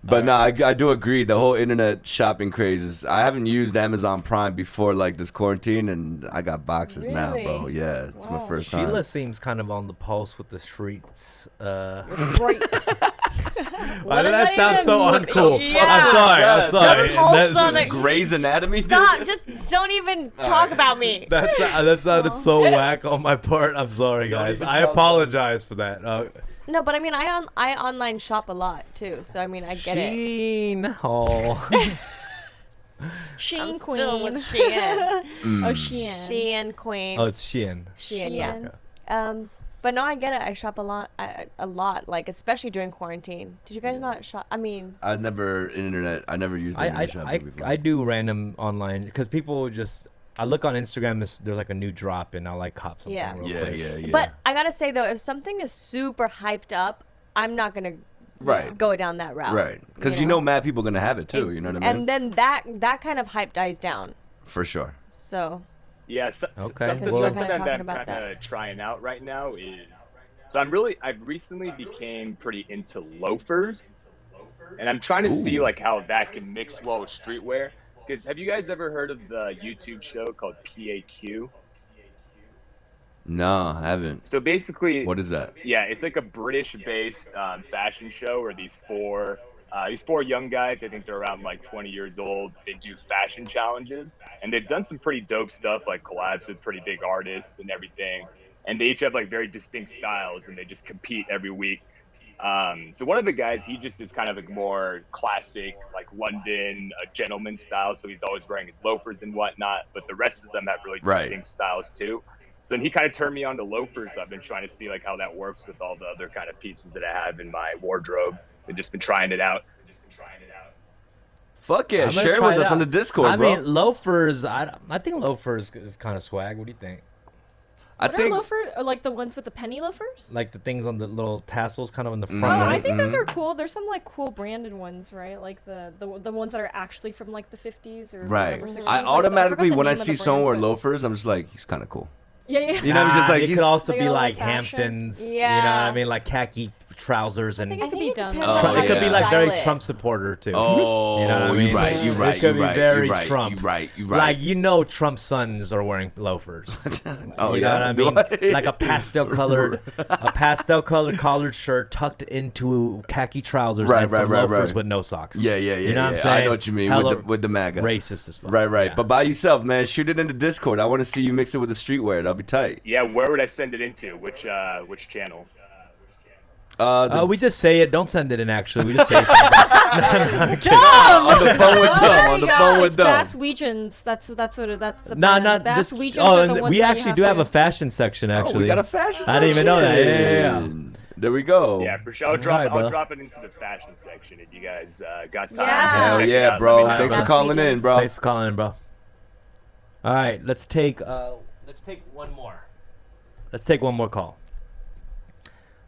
But no, I do agree. The whole internet shopping craze is. I haven't used Amazon Prime before like this quarantine, and I got boxes now, bro. Yeah, it's my first time. Sheila seems kind of on the pulse with the streets. Why did that sound so uncool? Yeah. I'm sorry. Pulse on it. Grey's Anatomy. Stop! Just don't even talk about me. That sounded so whack on my part. I'm sorry, guys. I apologize for that. No, but I online shop a lot too, so I get it. Sheen. Oh. Shein I'm Queen. still with Shein. Oh, Shein. Shein Queen. Oh, it's Shein. Shein, yeah. But no, I get it. I shop a lot, like especially during quarantine. Did you guys not shop? I never used internet shopping before. I do random online because people I look on Instagram. There's like a new drop and I'll like cop something. Yeah. real quick. Yeah. But I gotta say though, if something is super hyped up, I'm not gonna go down that route. Right. Because mad people are gonna have it too. You know what I mean? And then that kind of hype dies down. For sure. So. Yes. Okay. Something Well, that I'm talking kind about of trying out right now is So I've recently became pretty into loafers, and I'm trying to see like how that can mix well with streetwear. Because have you guys ever heard of the YouTube show called PAQ? No, I haven't. So basically, what is that? Yeah, it's like a British-based fashion show where these four young guys, I think they're around like 20 years old, they do fashion challenges, and they've done some pretty dope stuff, like collabs with pretty big artists and everything. And they each have like very distinct styles, and they just compete every week. So one of the guys, he just is kind of like more classic, like London, gentleman style. So he's always wearing his loafers and whatnot. But the rest of them have really distinct styles too. So then he kind of turned me on to loafers. I've been trying to see like how that works with all the other kind of pieces that I have in my wardrobe. I've just been trying it out. Fuck yeah, share with us on the Discord, bro. I mean, loafers, I think loafers is kind of swag. What do you think? What are loafers? Like the ones with the penny loafers? Like the things on the little tassels kind of in the front. Oh, I think those are cool. There's some like cool branded ones, right? Like the ones that are actually from like the 50s or right. 60s. I automatically, when I see someone wear loafers, I'm just like, he's kind of cool. Yeah. You know, just like it he's could also be like Hamptons. Yeah. You know what I mean? Like khaki trousers and I think it could be done. It could be like very Trump supporter too. Oh, you know what I mean? You're right. It could be very Trump. You're right. Like Trump's sons are wearing loafers. Oh, you know what I mean? Like a pastel colored collared shirt tucked into khaki trousers and some loafers with no socks. Yeah. You know what I'm saying? I know what you mean with the MAGA. Racist as fuck. Right. Yeah. But by yourself, man. Shoot it into Discord. I want to see you mix it with the streetwear. That'll be tight. Yeah, where would I send it into? Which channel? We just say it. Don't send it in. Actually, we just say it. On the phone with Dumb. On the phone with Dumb. That's Weegens. That's the not that's just. Weegens Oh, are the and ones we that you actually do have a fashion section. Actually, we got a fashion section. I didn't even know that. Yeah. There we go. Yeah, for sure. I'll drop it into the fashion section if you guys got time. Yeah. Hell yeah, bro. Thanks for calling in, bro. Thanks for calling in, bro. All right, let's take one more. Let's take one more call.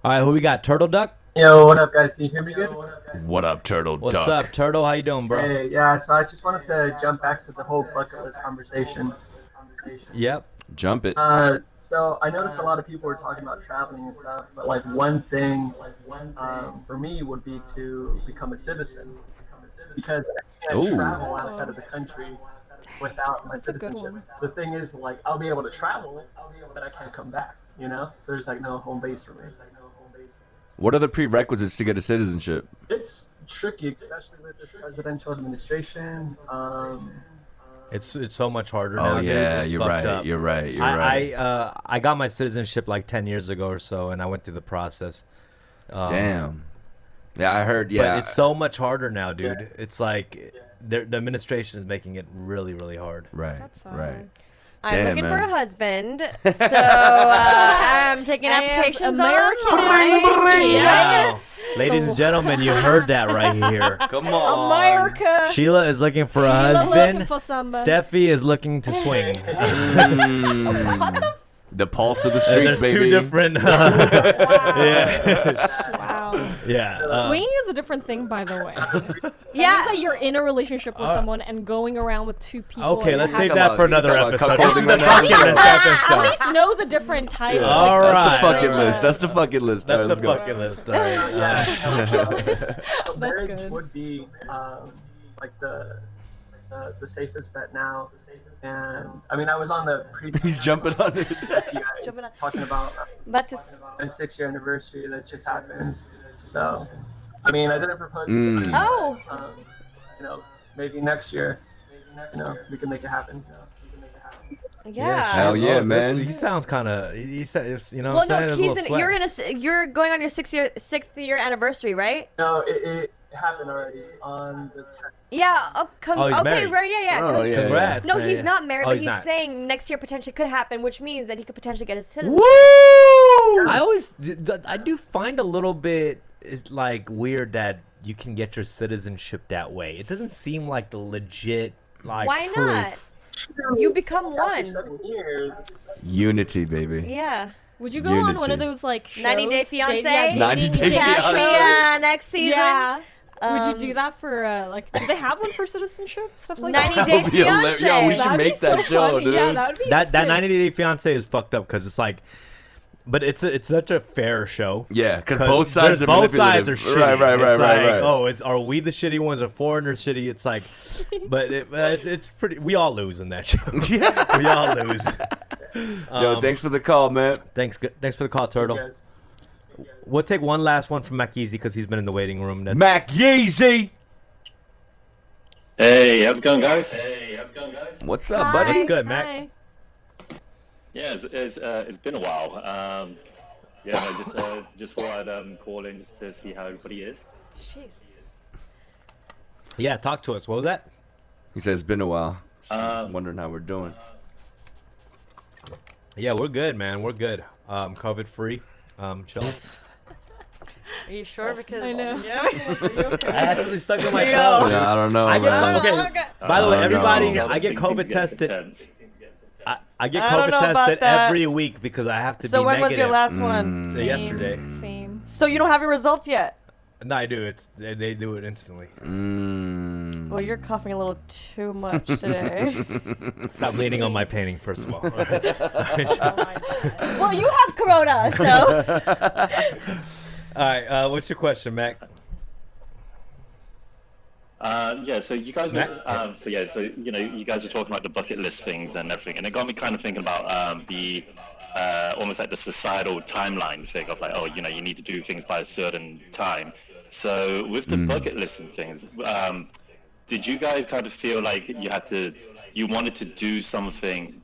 All right, who we got? Turtle Duck? Yo, what up, guys? Can you hear me good? What up, Turtle Duck? What's up, Turtle? How you doing, bro? Hey, yeah, so I just wanted to jump back to the whole bucket list conversation. Yep. Jump it. So I noticed a lot of people were talking about traveling and stuff, but like one thing for me would be to become a citizen. Because I can't travel outside of the country without my citizenship. The thing is, like, I'll be able to travel, but I can't come back, you know? So there's like no home base for me. What are the prerequisites to get a citizenship? It's tricky, especially with this presidential administration. It's so much harder now. Oh yeah, dude. you're right. You're right. I got my citizenship like 10 years ago or so, and I went through the process. Damn. Yeah, I heard. Yeah, but it's so much harder now, dude. Yeah. It's like the administration is making it really, really hard. Right. Right. I'm looking for a husband, so I'm taking applications Wow. Ladies and gentlemen, you heard that right here. Come on. America. Sheila is looking for a husband. Steffi is looking to swing. The pulse of the streets, baby. Two different. Wow. Yeah. Swinging is a different thing, by the way. Yeah. That you're in a relationship with someone and going around with two people. Okay, let's save that for another episode. At least know the different types. All right. That's the fucking list. That's the fucking list. That's the fucking list. All right. Marriage would be like the safest bet now. And I mean, I was on the previous. He's jumping on it. Talking about a 6-year anniversary that just happened. So, I mean, I didn't propose. You know, maybe next year, you know, we can make it happen. Yeah. Hell yeah, man. He sounds kind of. He said, you know. Well, no, you're going on your sixth year anniversary, right? No, it happened already on the 10th. Yeah. Okay. Married. Right. Yeah. Oh, yeah. Congrats. No, man. he's not married, Oh, but he's he's not. saying next year potentially could happen, which means that he could potentially get a citizenship. Woo! I do find a little bit is like weird that you can get your citizenship that way. It doesn't seem like the legit like. Why proof. not? You become one. 7 years. Unity, baby. Yeah. Would you go on one of those like shows? 90 Day Fiancé? Yeah, 90 Day Cash Fiancé. me next season. Yeah. Would you do that for like? Do they have one for citizenship stuff like 90 that? Day That would be hilarious. Yo, we should That'd be make that so show, funny. dude. Yeah, that would be That sick. 90 Day Fiancé is fucked up because it's like But it's such a fair show. Yeah, because both sides are both sides are manipulative. shitty. Right. Oh, are we the shitty ones? Are foreigners shitty? It's like, but it's pretty. We all lose in that show. Yeah, we all lose. Yo, thanks for the call, man. Thanks for the call, Turtle. We'll take one last one from Mac Yeezy because he's been in the waiting room. Mac Yeezy. Hey, how's it going, guys? What's up, buddy? What's good, Mac? Yeah, it's been a while. Yeah, I just thought I'd call in just to see how everybody is. Jeez. Yeah, talk to us. What was that? He says it's been a while. Just wondering how we're doing. Yeah, we're good, man. We're good. COVID free. Chilling. Are you sure? Because I know. Yeah. I actually stuck in my phone. Yeah, I don't know, man. Okay. By the way, everybody, I get COVID tested. I get COVID tested every week because I have to be negative. So when was your last one? Yesterday. Same. So you don't have your results yet? No, I do. They do it instantly. Well, you're coughing a little too much today. Stop leaning on my painting, first of all. Oh my God. Well, you have corona, so. All right. What's your question, Mac? Yeah, so you guys were, so you guys were talking about the bucket list things and everything, and it got me kind of thinking about the almost like the societal timeline thing of like, oh, you need to do things by a certain time. So with the bucket list and things, did you guys kind of feel like you wanted to do something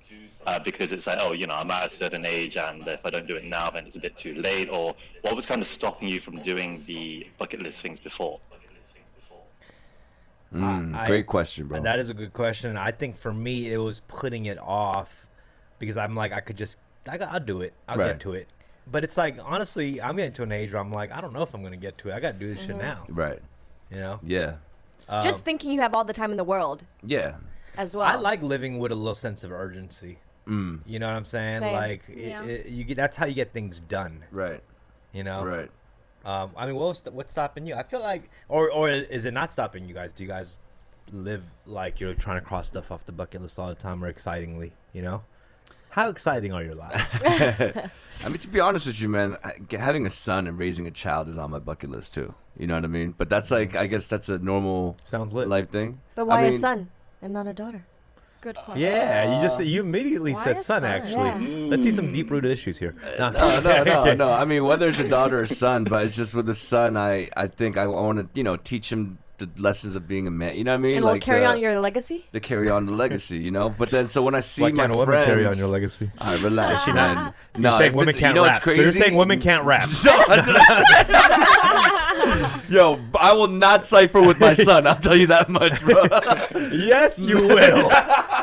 because it's like, oh, I'm at a certain age, and if I don't do it now, then it's a bit too late, or what was kind of stopping you from doing the bucket list things before? Great question, bro. That is a good question. I think for me, it was putting it off because I'm like, I'll do it. I'll get to it. But it's like, honestly, I'm getting to an age where I'm like, I don't know if I'm going to get to it. I got to do this shit now. Right. Yeah. Just thinking you have all the time in the world. Yeah. As well. I like living with a little sense of urgency. You know what I'm saying? Same. Like, that's how you get things done. Right. Right. I mean, what's stopping you? I feel like, or is it not stopping you guys? Do you guys live like you're trying to cross stuff off the bucket list all the time, or excitingly? How exciting are your lives? I mean, to be honest with you, man, having a son and raising a child is on my bucket list too. You know what I mean? But that's like, I guess that's a normal life thing. But why a son and not a daughter? Good question. Yeah, you immediately said son, actually. Yeah. Let's see some deep-rooted issues here. No. I mean, whether it's a daughter or son, but it's just with the son, I think I want to, teach him the lessons of being a man. You know what I mean? And we'll carry on your legacy? To carry on the legacy, But then, so when I see what my kind of friends... women carry on your legacy? All right, relax, man. You're saying women can't rap. So you're saying women can't rap. Yo, I will not cipher with my son. I'll tell you that much, bro. Yes, you will.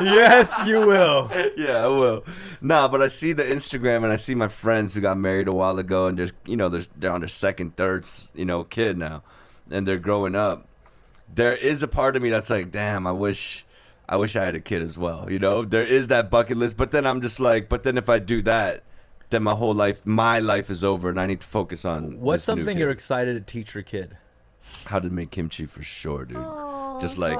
Yes, you will. Yeah, I will. Nah, but I see the Instagram and I see my friends who got married a while ago, and they're on their second, third, kid now, and they're growing up. There is a part of me that's like, damn, I wish I had a kid as well. There is that bucket list, but then I'm just like, but then if I do that, then my life is over, and I need to focus on what's this new something kid. You're excited to teach your kid? How to make kimchi for sure, dude. Just like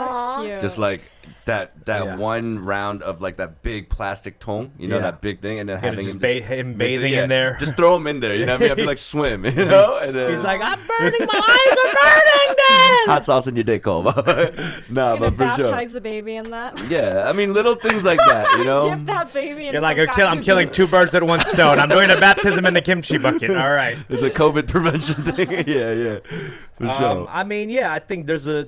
that one round of like that big plastic tong, that big thing, and then having him bathing in there. Just throw him in there, you know what I mean? I'd be like, swim, And then, he's like, I'm burning, my eyes are burning, Dad. Hot sauce in your dick hole. Nah, but for sure. Baptize the baby in that. Yeah, I mean, little things like that, Dip that baby in. You're like, I'm killing two birds with one stone. I'm doing a baptism in the kimchi bucket. All right. It's a COVID prevention thing. Yeah. For sure. I mean, yeah, I think there's a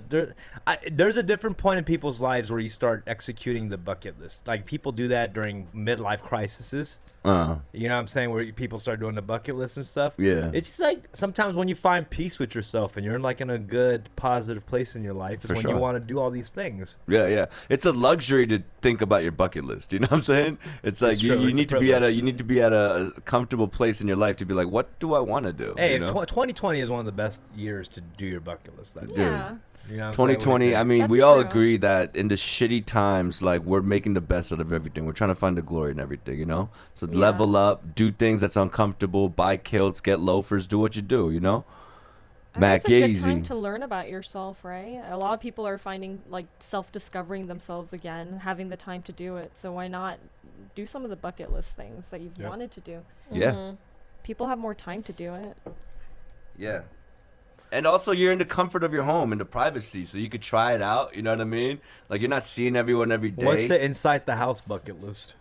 different point in people's lives where you start executing the bucket list. Like, people do that during midlife crises. You know what I'm saying? Where people start doing the bucket list and stuff. Yeah. It's just like sometimes when you find peace with yourself and you're in a good, positive place in your life is when you want to do all these things. Yeah. It's a luxury to think about your bucket list. You know what I'm saying? It's like you need to be at a comfortable place in your life to be like, what do I want to do? Hey, 2020 is one of the best years to do your bucket list. Yeah. 2020, I mean, we all agree that in the shitty times, like, we're making the best out of everything. We're trying to find the glory in everything, So level up, do things that's uncomfortable, buy kilts, get loafers, do what you do, Mac Yeezy. It's a good time Yeezy. to learn about yourself, right? A lot of people are finding, like, self-discovering themselves again, having the time to do it. So why not do some of the bucket list things that you've wanted to do? Yeah. people have more time to do it. Yeah. And also, you're in the comfort of your home, in the privacy, so you could try it out. You know what I mean? Like, you're not seeing everyone every day. What's the inside the house bucket list?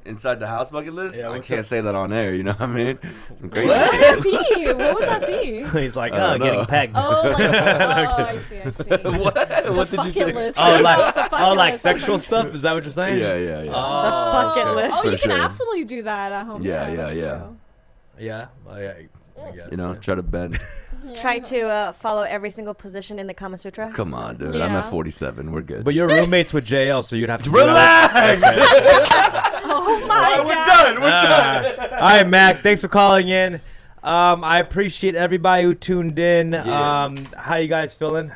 Inside the house bucket list? Yeah, I can't say that on air, you know what I mean? Some crazy What would shit. that be? What would that be? He's like, getting pegged. Oh, like, I see. What did you think? List. Like sexual stuff? Is that what you're saying? Yeah. The bucket list. Oh, For you can sure. absolutely do that at home. Yeah. That's true. Yeah. I guess, You know, try to bend. Try to follow every single position in the Kama Sutra. Come on, dude. I'm at 47. We're good. But you're roommates with JL, so you'd have to relax. Oh my God. We're done. All right, Mac. Thanks for calling in. I appreciate everybody who tuned in. Yeah. How you guys feeling?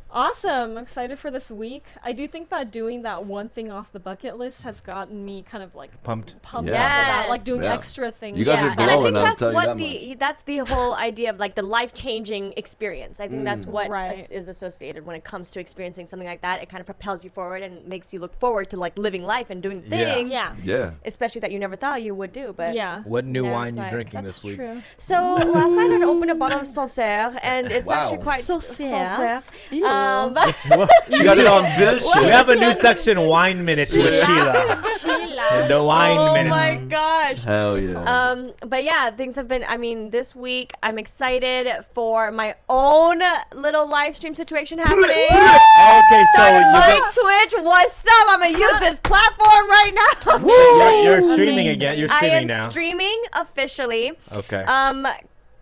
Awesome. Excited for this week. I do think that doing that one thing off the bucket list has gotten me kind of like Pumped. off of Yeah. that, like doing Yeah. extra things. You guys are And I glowing, think I'll that's tell you what that that's the whole idea of like the life-changing experience. I think that's what Right. is associated when it comes to experiencing something like that. It kind of propels you forward and makes you look forward to like living life and doing Yeah. things. Yeah. Especially that you never thought you would do. But Yeah. What new Yeah, wine it's you like- drinking That's this week? true. So last night I opened a bottle of Sancerre and it's Wow. actually quite Sancerre. She got it on Bill shit. We have a new section, Wine Minutes with Sheela. Sheila. The Wine Oh Minutes. my gosh. Hell yeah. But yeah, things have been, I mean, this week I'm excited for my own little live stream situation happening. Okay, so My Twitch, what's up? I'm gonna use this platform right now. you're streaming again. You're I streaming am now. streaming officially. Okay.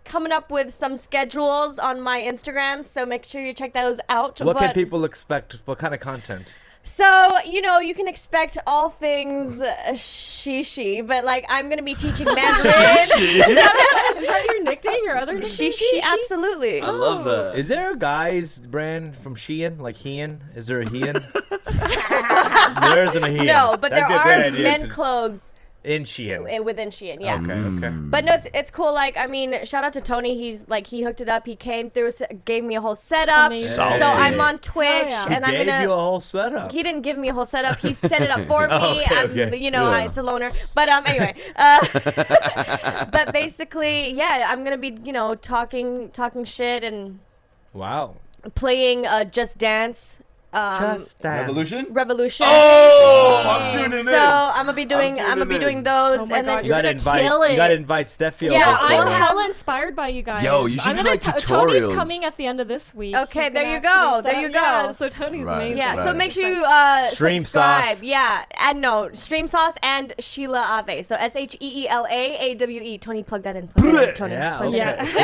Coming up with some schedules on my Instagram, so make sure you check those out. What can But- people expect? What kind of content? So, you know, you can expect all things shishi, but like I'm going to be teaching Mandarin. Is that your nickname? Your other nickname? Shishi, absolutely. I love that. Is there a guy's brand from Shein? Like Hean? Is there a Hean? There isn't a Hean. No, but That'd there be a great are idea men to- clothes in Shein. within Shein, yeah. Okay. But no, it's cool. Like, I mean, shout out to Tony. He's like, he hooked it up. He came through, gave me a whole setup. Amazing. So Saucy. I'm on Twitch, yeah. and I'm Gave gonna. you a whole setup. He didn't give me a whole setup. He set it up for me. Okay. You know, Yeah. it's a loner. But anyway, but basically, yeah, I'm gonna be, you know, talking shit and Wow. playing Just Dance. Just that. Revolution. Oh, I'm tuning in. So I'm gonna be doing those, Oh my and God, then You gotta invite. You gotta invite Steffie. Yeah, over I'm for- hella inspired by you guys. Yo, you should I'm do, gonna like, Tony's tutorials. coming at the end of this week. Okay, He's there gonna you go, actually there set you up- Yeah, go. so Tony's Right. amazing. Yeah, so Right. make sure you Stream subscribe. sauce. Yeah, and no, Stream Sauce and Sheela Awe. So SheelaAwe. Tony, plug that in. Plug that in, Tony. Yeah. Plug Okay. that in. Cool.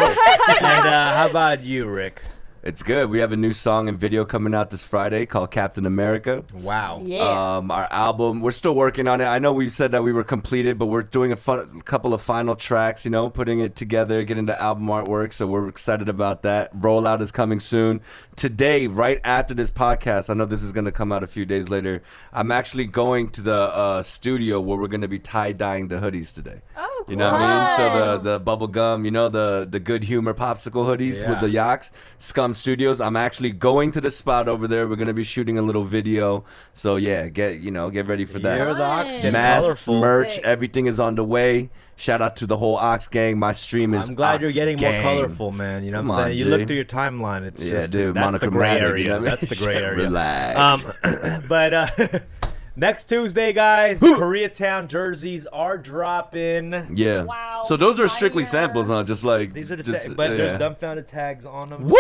And how about you, Rick? It's good. We have a new song and video coming out this Friday called Captain America. Wow. Yeah. Our album, we're still working on it. I know we've said that we were completed, but we're doing a couple of final tracks, you know, putting it together, getting the album artwork. So we're excited about that. Rollout is coming soon. Today, right after this podcast, I know this is going to come out a few days later, I'm actually going to the studio where we're going to be tie-dyeing the hoodies today. Oh, cool. You know what I mean? So the bubble gum, you know, the good humor popsicle hoodies with the yaks, Scum Studios. I'm actually going to the spot over there. We're gonna be shooting a little video. So yeah, get ready for that. You're the Ox getting Masks, colorful. merch, Sick. everything is on the way. Shout out to the whole Ox gang. My stream is I'm glad you're Ox getting gang. more colorful, man. You know Come what I'm on, saying? You G. look through your timeline. It's Yeah, just dude, that's the gray monochromatic, area. you know what I mean? That's the gray area. Relax. But next Tuesday, guys, Koreatown jerseys are dropping. Yeah. Wow, So those are strictly fire. samples, huh? Just like These are the just, same, but yeah. there's dumbfounded tags on them. Woo!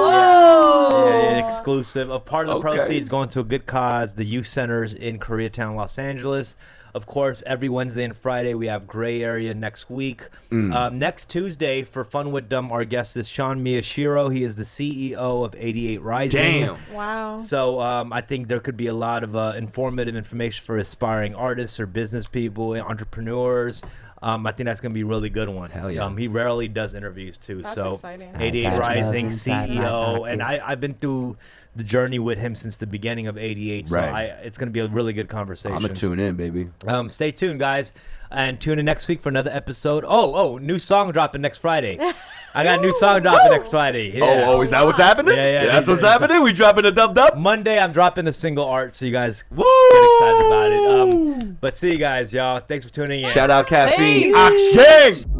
Yeah, exclusive. A part of the Okay. proceeds going to a good cause, the youth centers in Koreatown, Los Angeles. Of course, every Wednesday and Friday we have Gray Area next week. Next Tuesday for Fun with Dumb, our guest is Sean Miyashiro. He is the CEO of 88 Rising. Damn. Wow. So I think there could be a lot of informative information for aspiring artists or business people, entrepreneurs. I think that's going to be a really good one. Hell yeah. He rarely does interviews too. That's so exciting. 88 Rising CEO. And I've been through the journey with him since the beginning of '88. So it's going to be a really good conversation. I'm gonna tune in, baby. Stay tuned, guys, and tune in next week for another episode. Oh, new song dropping next Friday. I got a new song dropping next Friday. Yeah. Oh, is that what's happening? Yeah, that's what's happening. We dropping a dub. Monday, I'm dropping the single art, so you guys get excited about it. But see you guys, y'all. Thanks for tuning in. Shout out Caffeine, Ox Gang.